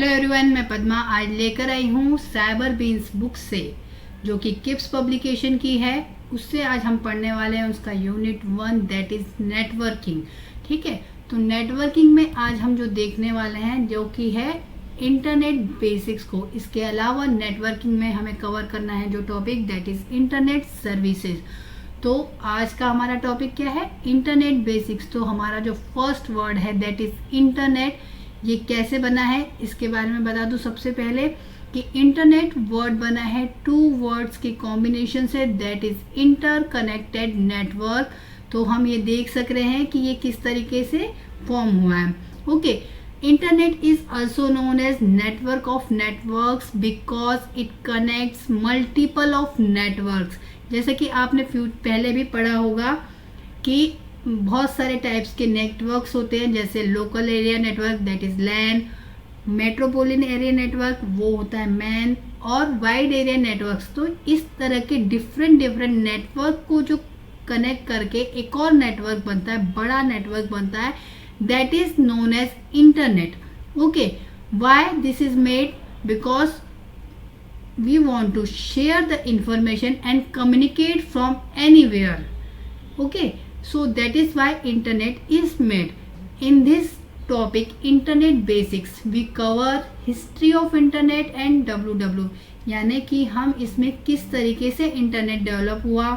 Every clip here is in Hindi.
हेलो एवरीवन, मैं पद्मा आज लेकर आई हूँ साइबर बीन्स बुक से, जो कि किप्स पब्लिकेशन की है। उससे आज हम पढ़ने वाले हैं उसका यूनिट 1 दैट इज नेटवर्किंग। ठीक है, तो नेटवर्किंग में आज हम जो देखने वाले हैं जो कि है इंटरनेट बेसिक्स को। इसके अलावा नेटवर्किंग में हमें कवर करना है जो topic that is internet services. तो आज का हमारा टॉपिक क्या है? Internet basics. तो हमारा जो फर्स्ट वर्ड है दैट इज इंटरनेट। ये कैसे बना है इसके बारे में बता दूं। सबसे पहले कि इंटरनेट वर्ड बना है 2 वर्ड्स के combination say that is interconnected network. तो हम ये देख सक रहे हैं कि ये किस तरीके से फॉर्म हुआ है। Okay, internet is also known as network of networks because it connects multiple of networks. जैसे कि आपने पहले भी पढ़ा होगा कि बहुत सारे टाइप्स के नेटवर्क्स होते हैं, जैसे local area network that is LAN, metropolitan area network वो होता है मैन, और वाइड एरिया नेटवर्क्स। तो इस तरह के डिफरेंट नेटवर्क को जो कनेक्ट करके एक और नेटवर्क बनता है, बड़ा नेटवर्क बनता है, that is known as internet. Okay, why this is made? Because we want to share the information and communicate from anywhere. Okay, so that is why internet is made. In this topic internet basics we cover history of internet and www, यानी कि हम इसमें किस तरीके से इंटरनेट डेवलप हुआ,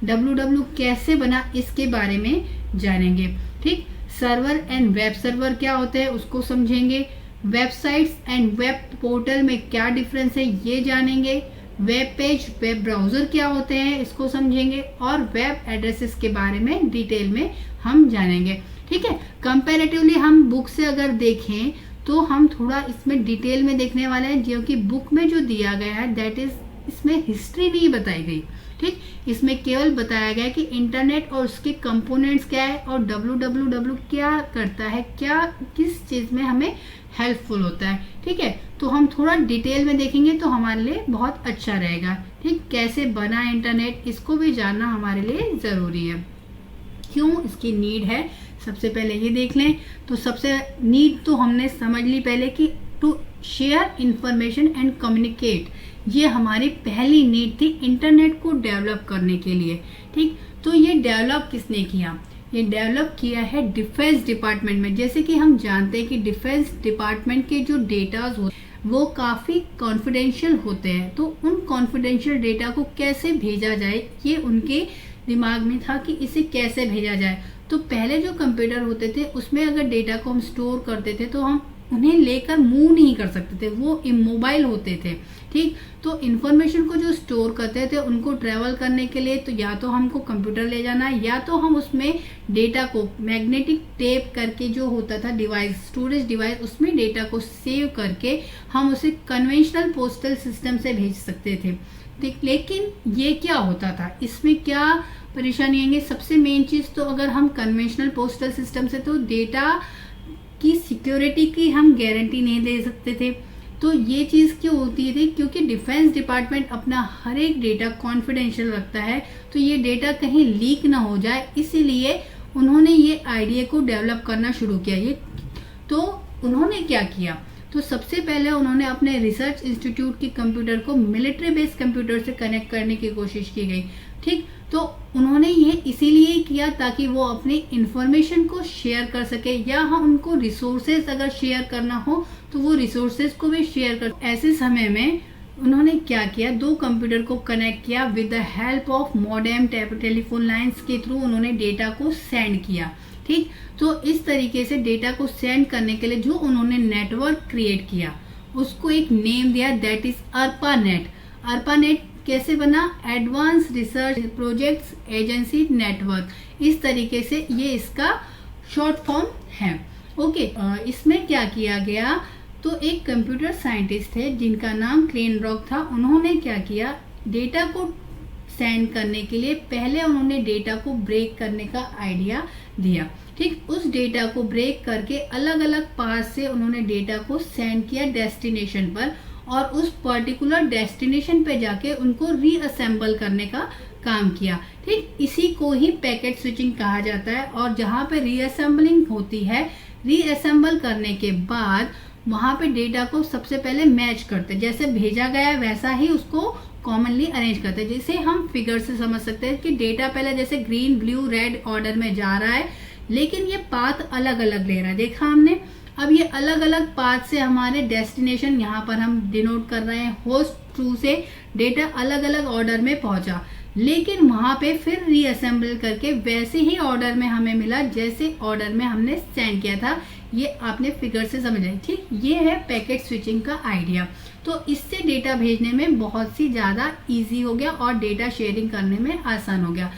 www कैसे बना, इसके बारे में जानेंगे। ठीक, सर्वर एंड वेब सर्वर क्या होते हैं उसको समझेंगे। वेबसाइट्स एंड वेब पोर्टल में क्या डिफरेंस है ये जानेंगे। वेब पेज, वेब ब्राउजर क्या होते हैं इसको समझेंगे, और वेब एड्रेसेस के बारे में डिटेल में हम जानेंगे। ठीक है, कंपैरेटिवली हम बुक से अगर देखें तो हम थोड़ा इसमें डिटेल में देखने वाले हैं, जो कि बुक में जो दिया गया है दैट इज इसमें हिस्ट्री नहीं बताई गई। ठीक, इसमें केवल बताया गया कि इंटरनेट और उसके कंपोनेंट्स क्या है और www क्या करता है, क्या किस चीज में हमें हेल्पफुल होता है। ठीक है, तो हम थोड़ा डिटेल में देखेंगे तो हमारे लिए बहुत अच्छा रहेगा। ठीक, कैसे बना इंटरनेट इसको भी जानना हमारे लिए जरूरी है। क्यों इसकी नीड है सबसे पहले ये देख लें। तो सबसे नीड तो हमने समझ ली पहले कि to share information and communicate, ये हमारी पहली नीड थी इंटरनेट को डेवलप करने के लिए। ठीक, तो ये डेवलप किसने किया? ये डेवलप किया है डिफेंस डिपार्टमेंट में। जैसे कि हम जानते हैं कि डिफेंस डिपार्टमेंट के जो डेटाज होते हैं वो काफी कॉन्फिडेंशियल होते हैं। तो उन कॉन्फिडेंशियल डेटा को कैसे भेजा जाए ये उनके दिमाग में था कि इसे कैसे भेजा जाए। तो पहले जो कंप्यूटर होते थे उसमें अगर डेटा को हम स्टोर करते थे तो हम उन्हें लेकर मूव नहीं कर सकते थे, वो इमोबाइल होते थे। ठीक, तो इंफॉर्मेशन को जो स्टोर करते थे उनको ट्रेवल करने के लिए तो या तो हमको कंप्यूटर ले जाना है, या तो हम उसमें डेटा को मैग्नेटिक टेप करके जो होता था डिवाइस, स्टोरेज डिवाइस, उसमें डेटा को सेव करके हम उसे कन्वेंशनल पोस्टल सिस्टम से भेज सकते थे। ठीक, लेकिन ये क्या होता था, इसमें क्या परेशानी आएंगे? सबसे मेन चीज तो अगर हम कन्वेंशनल पोस्टल सिस्टम से तो डेटा की सिक्योरिटी की हम गारंटी नहीं दे सकते थे। तो ये चीज क्यों होती थी? क्योंकि डिफेंस डिपार्टमेंट अपना हर एक डेटा कॉन्फिडेंशियल रखता है, तो ये डेटा कहीं लीक ना हो जाए, इसीलिए उन्होंने ये आइडिया को डेवलप करना शुरू किया। ये तो उन्होंने क्या किया? तो सबसे पहले उन्होंने अपने रिसर्च इंस्टीट्यूट के कंप्यूटर को मिलिट्री बेस्ड कंप्यूटर से कनेक्ट करने की कोशिश की गई। ठीक, तो उन्होंने ये इसीलिए किया ताकि वो अपनी इंफॉर्मेशन को शेयर कर सके, या हम उनको रिसोर्सेज अगर शेयर करना हो तो वो रिसोर्सेज को भी शेयर कर। ऐसे समय में उन्होंने क्या किया, 2 कंप्यूटर को कनेक्ट किया with the help of modem telephone lines के थ्रू उन्होंने डेटा को सेंड किया। ठीक, तो इस तरीके से डेटा को सेंड करने के लिए जो उन्होंने नेटवर्क क्रिएट किया उसको एक नेम दिया दैट इज ARPANET। ARPANEट कैसे बना? Advance research projects agency network. इस तरीके से ये इसका शॉर्ट फॉर्म है। ओके, इसमें क्या किया गया? तो एक कंप्यूटर साइंटिस्ट थे जिनका नाम क्लेनरॉक था। उन्होंने क्या किया, डेटा को सेंड करने के लिए पहले उन्होंने डेटा को ब्रेक करने का आइडिया दिया। ठीक, उस डेटा को ब्रेक करके अलग अलग पाथ से उन्होंने डेटा को सेंड किया डेस्टिनेशन पर, और उस पर्टिकुलर डेस्टिनेशन पे जाके उनको रीअसेंबल करने का काम किया। ठीक, इसी को ही पैकेट स्विचिंग कहा जाता है। और जहां पे रीअसेंबलिंग होती है, रीअसेंबल करने के बाद वहां पे डेटा को सबसे पहले मैच करते, जैसे भेजा गया वैसा ही उसको कॉमनली अरेंज करते हैं। जिसे हम फिगर से समझ सकते हैं कि डेटा पहले जैसे ग्रीन ब्लू रेड ऑर्डर में जा रहा है, लेकिन ये पाथ अलग अलग ले रहा है, देखा हमने। अब ये अलग अलग पाथ से हमारे डेस्टिनेशन यहाँ पर हम डिनोट कर रहे हैं होस्ट थ्रू से डेटा अलग अलग ऑर्डर में पहुंचा, लेकिन वहां पे फिर रीअसेंबल करके वैसे ही ऑर्डर में हमें मिला जैसे ऑर्डर में हमने सेंड किया था। ये आपने फिगर से समझ लिया, ठीक। ये है पैकेट स्विचिंग का आइडिया। तो इससे डेटा भेजने में बहुत सी ज्यादा इजी हो गया और डेटा शेयरिंग करने में आसान हो गया।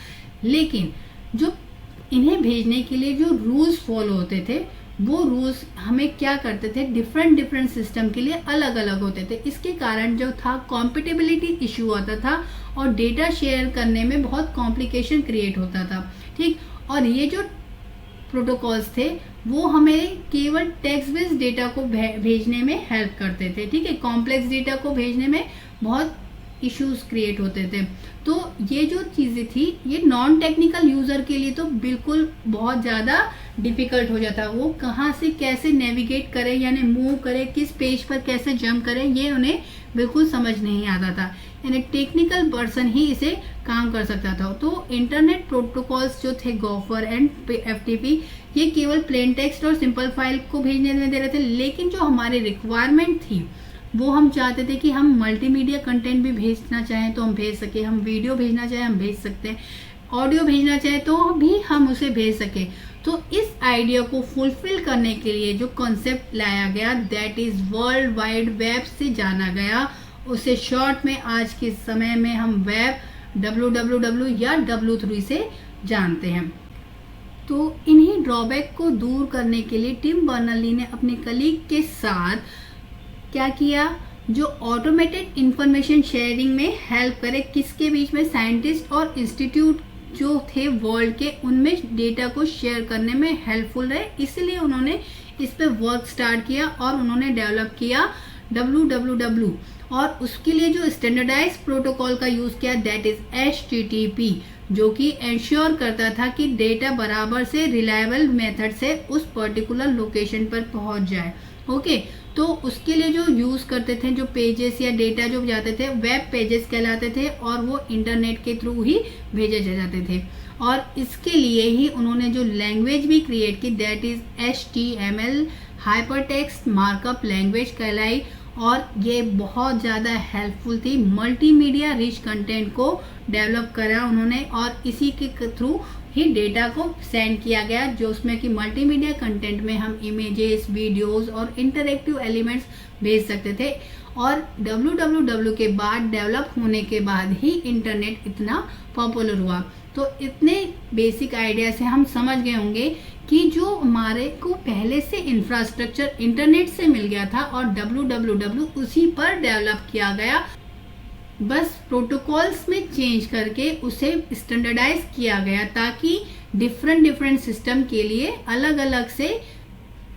लेकिन जो इन्हें भेजने के लिए जो रूल्स फॉलो होते थे, वो रूल्स हमें क्या करते थे, डिफरेंट सिस्टम के लिए अलग अलग होते थे। इसके कारण जो था कॉम्पिटेबिलिटी इश्यू आता था और डेटा शेयर करने में बहुत कॉम्प्लिकेशन क्रिएट होता था, ठीक। और ये जो प्रोटोकॉल्स थे वो हमें केवल टेक्स्ट बेस्ड डेटा को भेजने में हेल्प करते थे, ठीक है। कॉम्प्लेक्स डेटा को भेजने में बहुत इश्यूज क्रिएट होते थे। तो ये जो चीजें थी ये नॉन टेक्निकल यूजर के लिए तो बिल्कुल बहुत ज्यादा डिफिकल्ट हो जाता, वो कहाँ से कैसे नेविगेट करें यानी मूव करें, किस पेज पर कैसे जंप करें, ये उन्हें बिल्कुल समझ नहीं आता था। यानी टेक्निकल पर्सन ही इसे काम कर सकता था। तो इंटरनेट प्रोटोकॉल्स जो थे गोफर एंड FTP, ये केवल प्लेन टेक्स्ट और सिंपल फाइल को भेजने में दे रहे थे, लेकिन जो हमारी रिक्वायरमेंट थी वो हम चाहते थे कि हम मल्टीमीडिया कंटेंट भी भेजना चाहें तो हम भेज सके, हम वीडियो भेजना चाहें हम भेज सकते हैं, ऑडियो भेजना चाहें तो भी हम उसे भेज सके। तो इस आइडिया को फुलफिल करने के लिए जो कॉन्सेप्ट लाया गया that is world wide web से जाना गया, उसे शॉर्ट में आज के समय में हम वेब WWW या W3 से जानते हैं। तो इन्हीं ड्रॉबैक को दूर करने के लिए टिम बर्नर्ली ने अपने कलीग के साथ क्या किया, जो ऑटोमेटेड इंफॉर्मेशन शेयरिंग में हेल्प करे, किसके बीच में, साइंटिस्ट और इंस्टीट्यूट जो थे वर्ल्ड के, उनमें डेटा को शेयर करने में हेल्पफुल रहे। इसलिए उन्होंने इस पे वर्क स्टार्ट किया और उन्होंने डेवलप किया WWW और उसके लिए जो स्टैंडर्डाइज प्रोटोकॉल का यूज किया दैट इज HTTP, जो कि इंश्योर करता था कि डेटा बराबर से रिलायबल मेथड से उस पर्टिकुलर लोकेशन पर पहुंच जाए, ओके। तो उसके लिए जो यूज करते थे, जो पेजेस या डेटा जो जाते थे वेब पेजेस कहलाते थे और वो इंटरनेट के थ्रू ही भेजे जाते थे। और इसके लिए ही उन्होंने जो लैंग्वेज भी क्रिएट की that is HTML hypertext markup language कहलाई, और ये बहुत ज़्यादा हेल्पफुल थी। मल्टीमीडिया रिच कंटेंट को डेवलप करा उन्होंने और इसी के थ्रू ही डेटा को सेंड किया गया, जो उसमें कि मल्टीमीडिया कंटेंट में हम इमेजेस, वीडियोस और इंटरैक्टिव एलिमेंट्स भेज सकते थे। और WWW के बाद डेवलप होने के बाद ही इंटरनेट इतना पॉपुलर हुआ। तो इतने बेसिक आइडिया से हम समझ गए होंगे कि जो हमारे को पहले से इंफ्रास्ट्रक्चर इंटरनेट से मिल गया था और WWW उसी पर डेवलप किया गया, बस प्रोटोकॉल्स में चेंज करके उसे स्टैंडर्डाइज किया गया ताकि डिफरेंट सिस्टम के लिए अलग अलग से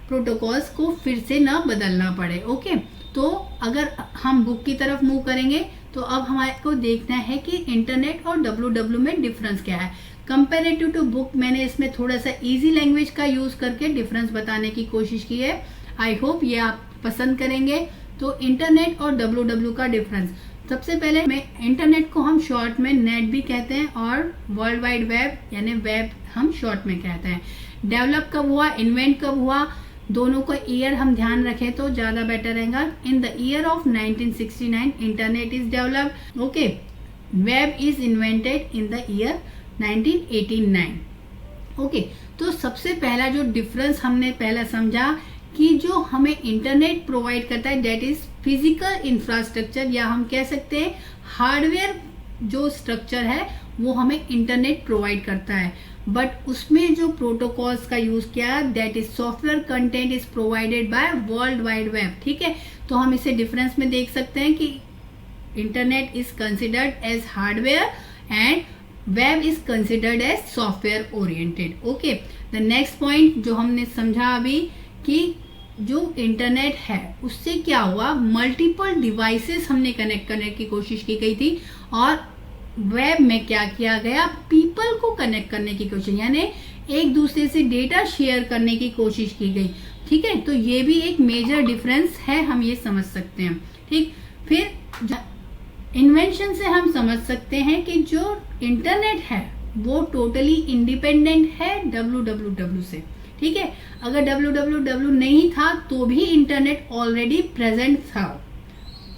प्रोटोकॉल्स को फिर से ना बदलना पड़े, ओके। तो अगर हम बुक की तरफ मूव करेंगे तो अब हमारे को देखना है कि इंटरनेट और WWW में डिफरेंस क्या है कंपेरेटिव टू बुक। मैंने इसमें थोड़ा सा इजी लैंग्वेज का यूज करके डिफरेंस बताने की कोशिश की है। आई होप ये आप पसंद करेंगे। तो इंटरनेट और WWW का डिफरेंस, सबसे पहले मैं इंटरनेट को हम शॉर्ट में नेट भी कहते हैं और वर्ल्ड वाइड वेब यानी वेब हम शॉर्ट में कहते हैं। डेवलप कब हुआ, इन्वेंट कब हुआ, दोनों का ईयर हम ध्यान रखें तो ज्यादा बेटर रहेगा। In the year of 1969 internet is developed, okay. Web is invented in the year 1989, okay. तो सबसे पहला जो डिफरेंस हमने पहला समझा कि जो हमें इंटरनेट प्रोवाइड करता है दैट इज फिजिकल इंफ्रास्ट्रक्चर, या हम कह सकते हैं हार्डवेयर जो स्ट्रक्चर है वो हमें इंटरनेट प्रोवाइड करता है। बट उसमें जो प्रोटोकॉल्स का यूज किया that is software content is provided by world wide web, ठीक है। तो हम इसे डिफरेंस में देख सकते हैं कि internet is considered as hardware and web is considered as software oriented, okay. The next point जो हमने समझा अभी कि जो इंटरनेट है उससे क्या हुआ, मल्टीपल डिवाइसेस हमने कनेक्ट करने की कोशिश की गई थी और वेब में क्या किया गया, पीपल को कनेक्ट करने की कोशिश, यानी एक दूसरे से डेटा शेयर करने की कोशिश की गई। ठीक है, तो ये भी एक मेजर डिफरेंस है, हम ये समझ सकते हैं। ठीक, फिर इन्वेंशन से हम समझ सकते हैं कि जो इंटरनेट है वो टोटली इंडिपेंडेंट है www से। ठीक है, अगर www नहीं था तो भी इंटरनेट ऑलरेडी प्रेजेंट था,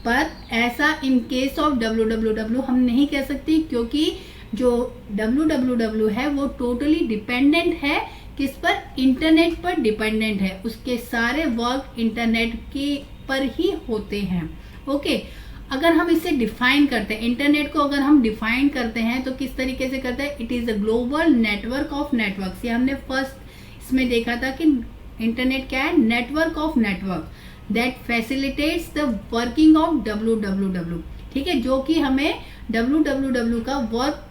पर ऐसा इन केस ऑफ www हम नहीं कह सकते, क्योंकि जो www है वो टोटली डिपेंडेंट है किस पर, इंटरनेट पर डिपेंडेंट है, उसके सारे वर्क इंटरनेट के पर ही होते हैं। ओके, अगर हम इसे डिफाइन करते हैं, इंटरनेट को अगर हम डिफाइन करते हैं तो किस तरीके से करते हैं, it is a global network of networks. ये हमने फर्स्ट इसमें देखा था कि इंटरनेट क्या है, network of network that facilitates the working of www। ठीक है, जो कि हमें www का वर्क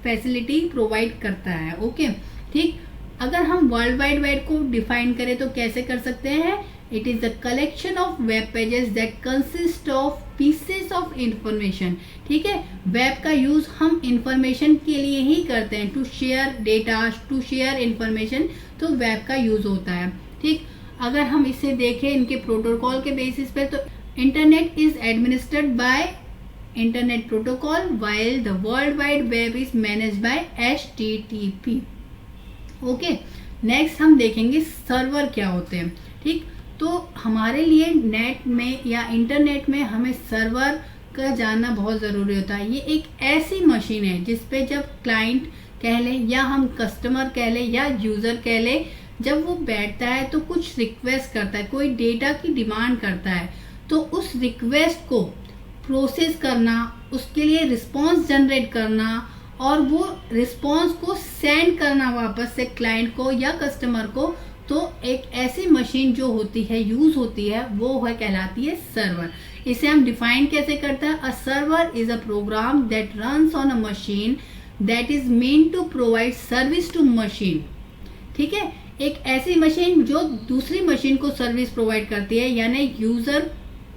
फैसिलिटी प्रोवाइड करता है। ओके, ठीक, अगर हम वर्ल्ड वाइड वेब को डिफाइन करें तो कैसे कर सकते हैं, it is the collection of web pages that consist of pieces of information. ठीक है, वेब का यूज हम इंफॉर्मेशन के लिए ही करते हैं, to share data, to share information, तो वेब का यूज होता है। ठीक, अगर हम इसे देखें इनके प्रोटोकॉल के बेसिस पे, तो internet is administered by internet protocol while the world wide web is managed by HTTP। Okay, next हम देखेंगे सर्वर क्या होते हैं। ठीक, तो हमारे लिए नेट में या इंटरनेट में हमें सर्वर का जानना बहुत ज़रूरी होता है। ये एक ऐसी मशीन है जिसपे जब क्लाइंट कह ले या हम कस्टमर कह ले या यूज़र कह ले, जब वो बैठता है तो कुछ रिक्वेस्ट करता है, कोई डेटा की डिमांड करता है, तो उस रिक्वेस्ट को प्रोसेस करना, उसके लिए रिस्पॉन्स जनरेट करना और वो रिस्पॉन्स को सेंड करना वापस से क्लाइंट को या कस्टमर को, तो एक ऐसी मशीन जो होती है, यूज होती है, वो है कहलाती है सर्वर। इसे हम डिफाइन कैसे करते हैं, a server is a program that runs on a machine that is main to provide service to machine. ठीक है, एक ऐसी मशीन जो दूसरी मशीन को सर्विस प्रोवाइड करती है, यानी यूजर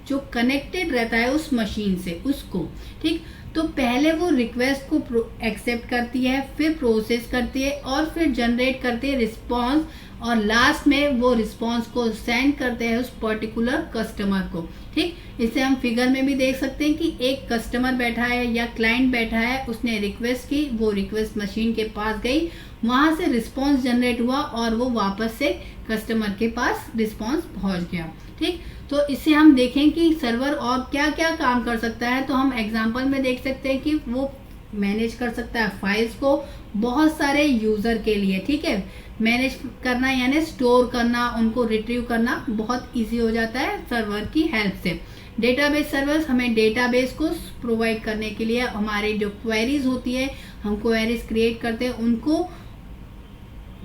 जो कनेक्टेड रहता है उस मशीन से उसको। ठीक, तो पहले वो रिक्वेस्ट को एक्सेप्ट करती है, फिर प्रोसेस करती है और फिर जनरेट करती है रिस्पॉन्स, और लास्ट में वो रिस्पॉन्स को सेंड करते हैं उस पर्टिकुलर कस्टमर को। ठीक, इसे हम फिगर में भी देख सकते हैं कि एक कस्टमर बैठा है या क्लाइंट बैठा है, उसने रिक्वेस्ट की, वो रिक्वेस्ट मशीन के पास गई, वहां से रिस्पॉन्स जनरेट हुआ और वो वापस से कस्टमर के पास रिस्पॉन्स पहुंच गया। ठीक, तो इससे हम देखें कि सर्वर और क्या क्या काम कर सकता है, तो हम एग्जांपल में देख सकते हैं कि वो मैनेज कर सकता है फाइल्स को बहुत सारे यूजर के लिए। ठीक है, मैनेज करना यानी स्टोर करना, उनको रिट्रीव करना बहुत इजी हो जाता है सर्वर की हेल्प से। डेटाबेस सर्वर्स हमें डेटाबेस को प्रोवाइड करने के लिए, हमारी जो क्वेरीज होती है, हम क्वेरीज क्रिएट करते हैं, उनको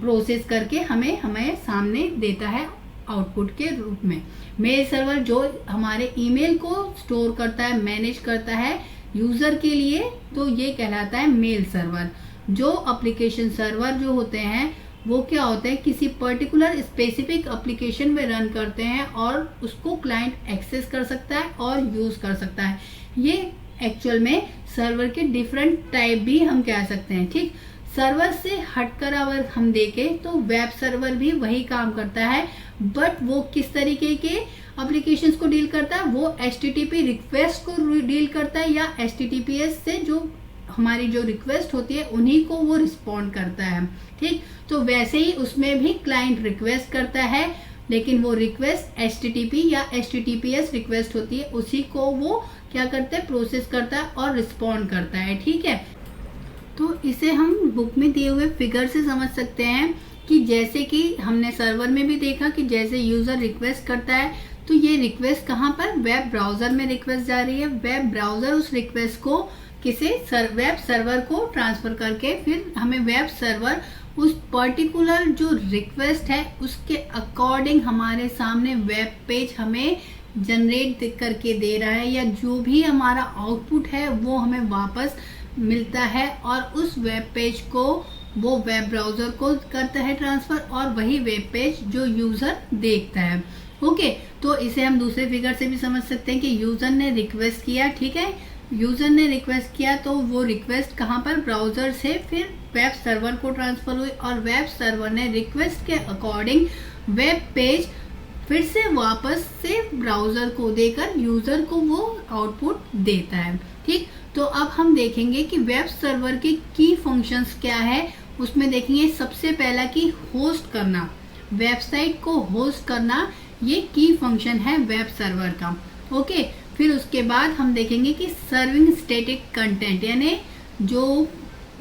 प्रोसेस करके हमें सामने देता है आउटपुट के रूप में। मेल सर्वर जो हमारे ईमेल को स्टोर करता है, मैनेज करता है यूजर के लिए, तो ये कहलाता है मेल सर्वर। जो एप्लीकेशन सर्वर जो होते हैं वो क्या होते हैं, किसी पर्टिकुलर स्पेसिफिक एप्लीकेशन में रन करते हैं और उसको क्लाइंट एक्सेस कर सकता है और यूज कर सकता है। ये एक्चुअल में सर्वर के डिफरेंट टाइप भी हम कह सकते हैं। ठीक, सर्वर से हटकर अगर हम देखें तो वेब सर्वर भी वही काम करता है, बट वो किस तरीके के एप्लीकेशंस को डील करता है, वो HTTP रिक्वेस्ट को डील करता है या HTTPS से जो हमारी जो रिक्वेस्ट होती है उन्हीं को वो रिस्पॉन्ड करता है। ठीक, तो वैसे ही उसमें भी क्लाइंट रिक्वेस्ट करता है, लेकिन वो रिक्वेस्ट HTTP या HTTPS रिक्वेस्ट होती है, उसी को वो क्या करता है, प्रोसेस करता है और रिस्पॉन्ड करता है। ठीक है, तो इसे हम बुक में दिए हुए फिगर से समझ सकते हैं कि जैसे कि हमने सर्वर में भी देखा कि जैसे यूजर रिक्वेस्ट करता है तो ये रिक्वेस्ट कहाँ पर, वेब ब्राउजर में रिक्वेस्ट जा रही है। वेब ब्राउजर उस रिक्वेस्ट को किसी वेब सर्वर को ट्रांसफर करके फिर हमें वेब सर्वर उस पर्टिकुलर जो रिक्वेस्ट है उसके अकॉर्डिंग हमारे सामने वेब पेज हमें जनरेट करके दे रहा है, या जो भी हमारा आउटपुट है वो हमें वापस मिलता है, और उस वेब पेज को वो वेब ब्राउजर को करता है ट्रांसफर, और वही वेब पेज जो यूजर देखता है। ओके, तो इसे हम दूसरे फिगर से भी समझ सकते हैं कि यूजर ने रिक्वेस्ट किया, ठीक है, यूजर ने रिक्वेस्ट किया तो वो रिक्वेस्ट कहाँ पर, ब्राउजर से फिर वेब सर्वर को ट्रांसफर हुई और वेब सर्वर ने रिक्वेस्ट के अकॉर्डिंग वेब पेज फिर से वापस से ब्राउजर को देकर यूजर को वो आउटपुट देता है। ठीक, तो अब हम देखेंगे कि वेब सर्वर के की फंक्शंस क्या है। उसमें देखेंगे सबसे पहला कि होस्ट करना, वेबसाइट को होस्ट करना, ये की फंक्शन है वेब सर्वर का। ओके, फिर उसके बाद हम देखेंगे कि सर्विंग स्टैटिक कंटेंट, यानी जो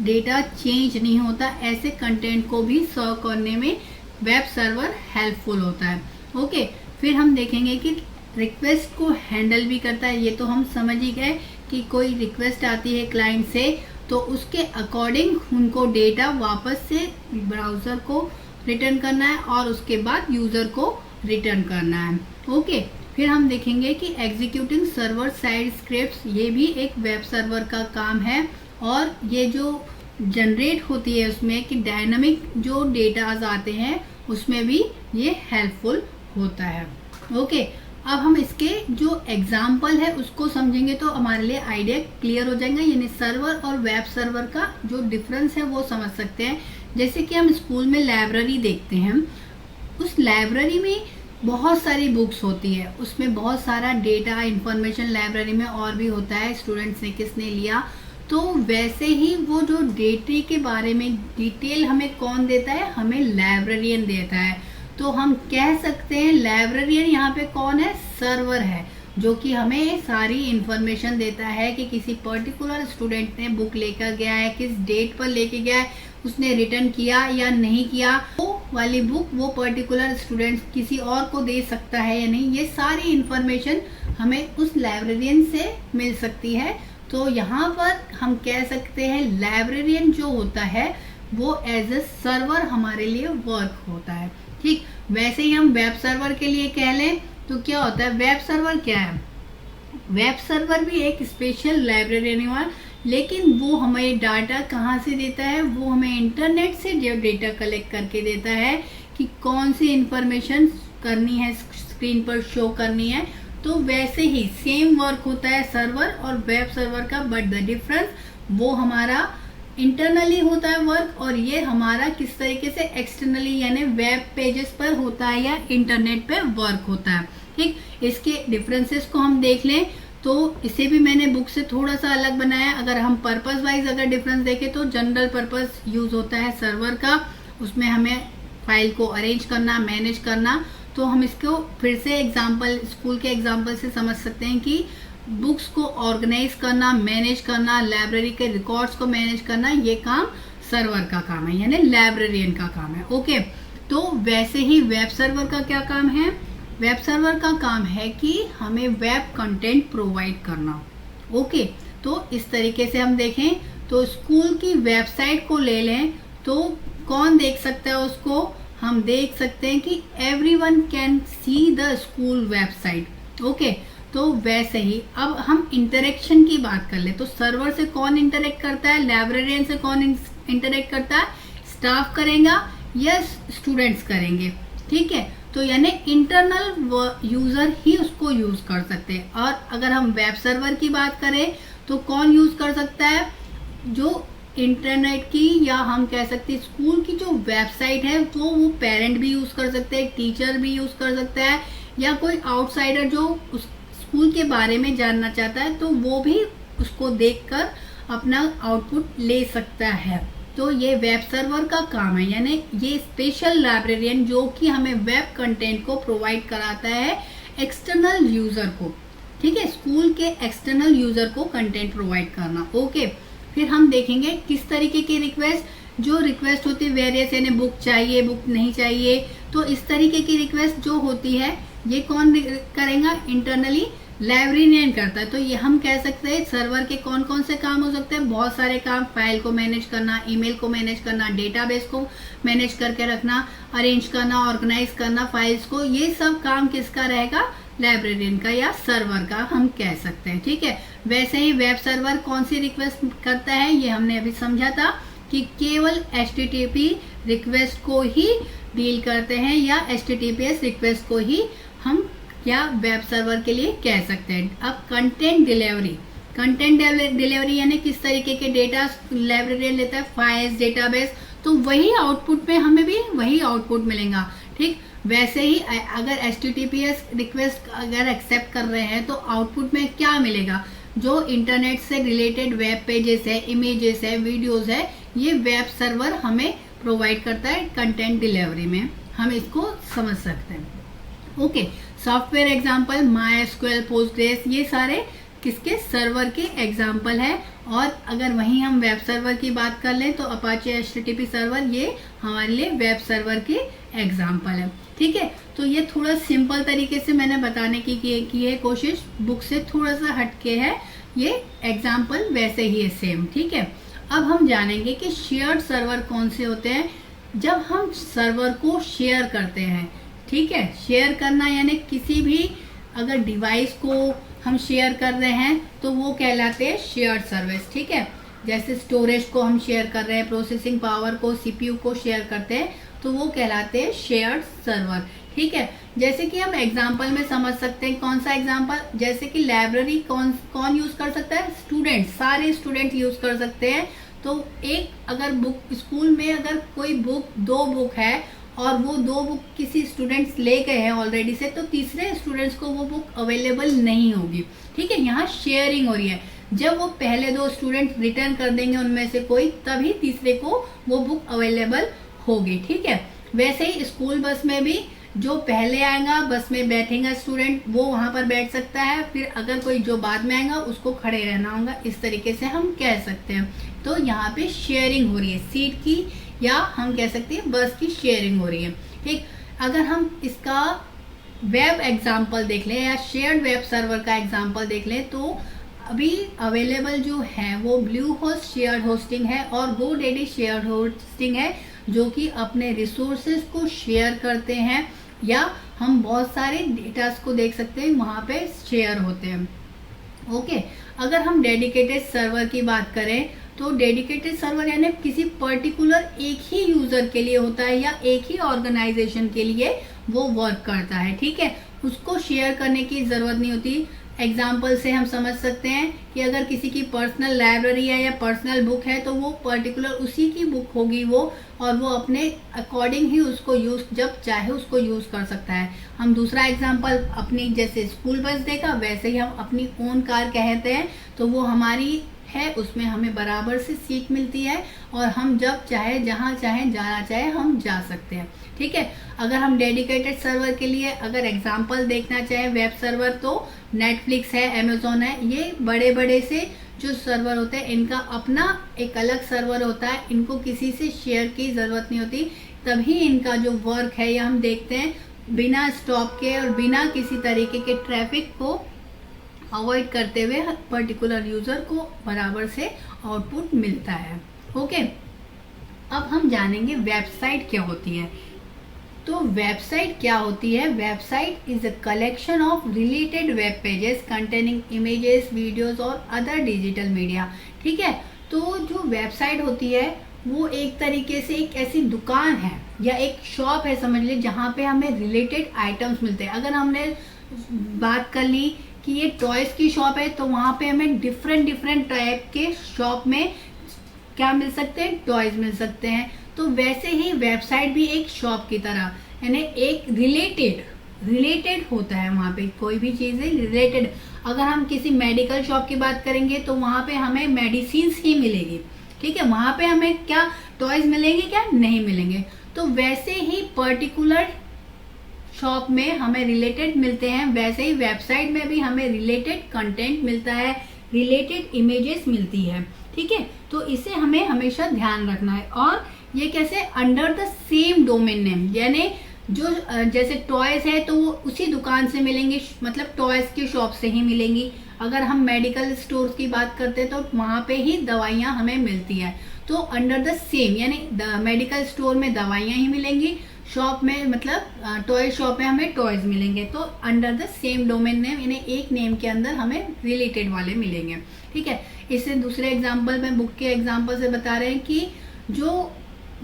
डेटा चेंज नहीं होता ऐसे कंटेंट को भी सर्व करने में वेब सर्वर हेल्पफुल होता है। ओके, फिर हम देखेंगे कि रिक्वेस्ट को हैंडल भी करता है। ये तो हम समझ ही गए कि कोई रिक्वेस्ट आती है क्लाइंट से तो उसके अकॉर्डिंग उनको डेटा वापस से ब्राउजर को रिटर्न करना है और उसके बाद यूजर को रिटर्न करना है। ओके, फिर हम देखेंगे कि एग्जीक्यूटिंग सर्वर साइड स्क्रिप्ट्स, ये भी एक वेब सर्वर का काम है और ये जो जनरेट होती है उसमें कि डायनामिक जो डेटाज आते हैं उसमें भी ये हेल्पफुल होता है। ओके, अब हम इसके जो एग्जाम्पल है उसको समझेंगे तो हमारे लिए आइडिया क्लियर हो जाएगा, यानी सर्वर और वेब सर्वर का जो डिफरेंस है वो समझ सकते हैं। जैसे कि हम स्कूल में लाइब्रेरी देखते हैं, उस लाइब्रेरी में बहुत सारी बुक्स होती है, उसमें बहुत सारा डेटा इंफॉर्मेशन लाइब्रेरी में और भी होता है, स्टूडेंट्स ने किसने लिया। तो वैसे ही वो जो डेटे के बारे में डिटेल हमें कौन देता है, हमें लाइब्रेरियन देता है। तो हम कह सकते हैं लाइब्रेरियन यहाँ पे कौन है, सर्वर है, जो कि हमें सारी इंफॉर्मेशन देता है कि किसी पर्टिकुलर स्टूडेंट ने बुक लेकर गया है, किस डेट पर लेके गया है, उसने रिटर्न किया या नहीं किया, वो वाली बुक वो पर्टिकुलर स्टूडेंट किसी और को दे सकता है या नहीं, ये सारी इंफॉर्मेशन हमें उस लाइब्रेरियन से मिल सकती है। तो यहाँ पर हम कह सकते हैं लाइब्रेरियन जो होता है वो एज ए सर्वर हमारे लिए वर्क होता है। ठीक, वैसे ही हम वेब सर्वर के लिए कह लें तो क्या होता है, वेब सर्वर क्या है, वेब सर्वर भी एक स्पेशल लाइब्रेरियन हुआ, लेकिन वो हमें डाटा कहाँ से देता है, वो हमें इंटरनेट से जो डेटा कलेक्ट करके देता है कि कौन सी इंफॉर्मेशन करनी है, स्क्रीन पर शो करनी है। तो वैसे ही सेम वर्क होता है सर्वर और वेब सर्वर का, बट द डिफरेंस वो हमारा इंटरनली होता है वर्क और ये हमारा किस तरीके से एक्सटर्नली यानी वेब पेजेस पर होता है या इंटरनेट पे वर्क होता है। ठीक, इसके डिफरेंसेस को हम देख लें तो इसे भी मैंने बुक से थोड़ा सा अलग बनाया। अगर हम पर्पस वाइज अगर डिफरेंस देखें तो जनरल पर्पस यूज होता है सर्वर का, उसमें हमें फाइल को अरेंज करना, मैनेज करना। तो हम इसको फिर से एग्जाम्पल, स्कूल के एग्जाम्पल से समझ सकते हैं कि बुक्स को ऑर्गेनाइज करना, मैनेज करना, लाइब्रेरी के रिकॉर्ड्स को मैनेज करना, ये काम सर्वर का काम है, यानी लाइब्रेरियन का काम है। ओके, तो वैसे ही वेब सर्वर का क्या काम है, वेब सर्वर का काम है कि हमें वेब कंटेंट प्रोवाइड करना। ओके, तो इस तरीके से हम देखें तो स्कूल की वेबसाइट को ले लें तो कौन देख सकता है उसको, हम देख सकते हैं कि everyone can see the school website. Okay, तो वैसे ही अब हम इंटरेक्शन की बात कर ले तो सर्वर से कौन इंटरेक्ट करता है, लाइब्रेरियन से कौन इंटरेक्ट करता है, स्टाफ करेगा या स्टूडेंट्स करेंगे। ठीक है, तो यानी इंटरनल यूजर ही उसको यूज कर सकते हैं। और अगर हम वेब सर्वर की बात करें तो कौन यूज कर सकता है, जो इंटरनेट की या हम कह सकते हैं स्कूल की जो वेबसाइट है तो वो पेरेंट भी यूज कर सकते हैं, टीचर भी यूज कर सकता है, या कोई आउटसाइडर जो उस स्कूल के बारे में जानना चाहता है तो वो भी उसको देखकर अपना आउटपुट ले सकता है। तो ये वेब सर्वर का काम है, यानी ये स्पेशल लाइब्रेरियन जो कि हमें वेब कंटेंट को प्रोवाइड कराता है एक्सटर्नल यूजर को। ठीक है, स्कूल के एक्सटर्नल यूजर को कंटेंट प्रोवाइड करना। ओके, फिर हम देखेंगे किस तरीके की रिक्वेस्ट, जो रिक्वेस्ट होती है वेरियस, यानी बुक चाहिए, बुक नहीं चाहिए, तो इस तरीके की रिक्वेस्ट जो होती है ये कौन करेगा, इंटरनली लाइब्रेरियन करता है। तो ये हम कह सकते हैं सर्वर के कौन कौन से काम हो सकते हैं, बहुत सारे काम, फाइल को मैनेज करना, ईमेल को मैनेज करना, डेटाबेस को मैनेज करके रखना, अरेंज करना, ऑर्गेनाइज करना फाइल्स को, ये सब काम किसका रहेगा, लाइब्रेरियन का या सर्वर का हम कह सकते हैं। ठीक है, वैसे ही वेब सर्वर कौन सी रिक्वेस्ट करता है ये हमने अभी समझा था कि केवल HTTP रिक्वेस्ट को ही डील करते हैं या HTTPS रिक्वेस्ट को ही हम या वेब सर्वर के लिए कह सकते हैं। अब कंटेंट डिलीवरी, कंटेंट डिलीवरी यानी किस तरीके के डेटा लाइब्रेरी लेता है, फाइल्स, डेटाबेस, तो वही आउटपुट में हमें भी वही आउटपुट मिलेगा। ठीक, वैसे ही अगर HTTPS रिक्वेस्ट अगर एक्सेप्ट कर रहे हैं तो आउटपुट में क्या मिलेगा, जो इंटरनेट से रिलेटेड वेब पेजेस है, इमेजेस है, वीडियोस है, ये वेब सर्वर हमें प्रोवाइड करता है कंटेंट डिलीवरी में, हम इसको समझ सकते हैं। Okay, software example MySQL, Postgres, ये सारे किसके सर्वर के एग्जाम्पल है। और अगर वहीं हम वेब सर्वर की बात कर लें तो अपाचे HTTP सर्वर, ये हमारे लिए वेब सर्वर के एग्जाम्पल है। ठीक है, तो ये थोड़ा सिंपल तरीके से मैंने बताने की है कोशिश, बुक से थोड़ा सा हटके है, ये एग्जाम्पल वैसे ही है सेम। ठीक है, अब हम जानेंगे कि शेयर्ड सर्वर कौन से होते हैं। जब हम सर्वर को शेयर करते हैं, ठीक है, शेयर करना यानी किसी भी अगर डिवाइस को हम शेयर कर रहे हैं तो वो कहलाते हैं शेयर्ड सर्विस। ठीक है, जैसे स्टोरेज को हम शेयर कर रहे हैं, प्रोसेसिंग पावर को, CPU को शेयर करते हैं तो वो कहलाते हैं शेयर्ड सर्वर। ठीक है, जैसे कि हम एग्जांपल में समझ सकते हैं, कौन सा एग्जांपल, जैसे कि लाइब्रेरी कौन यूज कर सकता है, स्टूडेंट, सारे स्टूडेंट यूज कर सकते हैं। तो एक अगर बुक स्कूल में अगर कोई बुक, 2 बुक है और वो 2 बुक किसी स्टूडेंट्स ले गए हैं ऑलरेडी से, तो तीसरे स्टूडेंट्स को वो बुक अवेलेबल नहीं होगी। ठीक है, यहाँ शेयरिंग हो रही है। जब वो पहले 2 स्टूडेंट रिटर्न कर देंगे उनमें से कोई, तभी तीसरे को वो बुक अवेलेबल होगी। ठीक है, वैसे ही स्कूल बस में भी जो पहले आएगा बस में बैठेगा स्टूडेंट, वो वहां पर बैठ सकता है, फिर अगर कोई जो बाद में आएगा उसको खड़े रहना होगा, इस तरीके से हम कह सकते हैं। तो यहाँ पे शेयरिंग हो रही है सीट की, या हम कह सकते हैं बस की शेयरिंग हो रही है। ठीक, अगर हम इसका वेब एग्जाम्पल देख लें या शेयर्ड वेब सर्वर का एग्जाम्पल देख लें, तो अभी अवेलेबल जो है वो ब्लू होस्ट शेयर्ड होस्टिंग है और GoDaddy शेयर्ड होस्टिंग है, जो कि अपने रिसोर्सेज को शेयर करते हैं, या हम बहुत सारे डेटास को देख सकते हैं वहाँ पे शेयर होते हैं। ओके, अगर हम डेडिकेटेड सर्वर की बात करें तो डेडिकेटेड सर्वर यानी किसी पर्टिकुलर एक ही यूजर के लिए होता है या एक ही ऑर्गेनाइजेशन के लिए वो वर्क करता है। ठीक है, उसको शेयर करने की जरूरत नहीं होती। एग्जाम्पल से हम समझ सकते हैं कि अगर किसी की पर्सनल लाइब्रेरी है या पर्सनल बुक है तो वो पर्टिकुलर उसी की बुक होगी वो, और वो अपने अकॉर्डिंग ही उसको यूज, जब चाहे उसको यूज कर सकता है। हम दूसरा एग्जाम्पल अपनी जैसे स्कूल बस देखा, वैसे ही हम अपनी ओन कार कहते हैं, तो वो हमारी है, उसमें हमें बराबर से सीट मिलती है और हम जब चाहे जहां चाहे जाना चाहे हम जा सकते हैं। ठीक है, अगर हम डेडिकेटेड सर्वर के लिए अगर एग्जांपल देखना चाहे वेब सर्वर, तो नेटफ्लिक्स है, अमेजोन है, ये बड़े बड़े से जो सर्वर होते हैं इनका अपना एक अलग सर्वर होता है, इनको किसी से शेयर की जरूरत नहीं होती, तभी इनका जो वर्क है या हम देखते हैं बिना स्टॉप के और बिना किसी तरीके के ट्रैफिक को अवॉइड करते हुए पर्टिकुलर यूजर को बराबर से आउटपुट मिलता है। ओके, अब हम जानेंगे वेबसाइट क्या होती है। तो वेबसाइट क्या होती है, website is a collection of related web pages containing images, videos और अदर डिजिटल मीडिया। ठीक है, तो जो वेबसाइट होती है वो एक तरीके से एक ऐसी दुकान है या एक शॉप है समझ लीजिए, जहाँ पे हमें रिलेटेड आइटम्स मिलते हैं। अगर हमने बात कर ली कि ये टॉयज की शॉप है, तो वहां पे हमें डिफरेंट टाइप के शॉप में क्या मिल सकते हैं, टॉयज मिल सकते हैं। तो वैसे ही वेबसाइट भी एक शॉप की तरह, यानी एक रिलेटेड होता है, वहां पे कोई भी चीज है रिलेटेड। अगर हम किसी मेडिकल शॉप की बात करेंगे तो वहां पे हमें मेडिसिन ही मिलेगी। ठीक है, वहां पे हमें क्या टॉयज मिलेंगे, क्या नहीं मिलेंगे। तो वैसे ही पर्टिकुलर शॉप में हमें रिलेटेड मिलते हैं, वैसे ही वेबसाइट में भी हमें रिलेटेड कंटेंट मिलता है, रिलेटेड इमेजेस मिलती है। ठीक है, तो इसे हमें हमेशा ध्यान रखना है। और ये कैसे, under the same domain name, यानी जो जैसे टॉयज है तो वो उसी दुकान से मिलेंगे, मतलब टॉयज की शॉप से ही मिलेंगी। अगर हम मेडिकल स्टोर की बात करते हैं तो वहां पे ही दवाइयां हमें मिलती है। तो अंडर द सेम यानी मेडिकल स्टोर में दवाइयां ही मिलेंगी, शॉप में मतलब टॉय शॉप में हमें टॉयज मिलेंगे। तो under the same domain name यानी एक नेम के अंदर हमें रिलेटेड वाले मिलेंगे। ठीक है, इससे दूसरे एग्जांपल में बुक के एग्जांपल से बता रहे हैं कि जो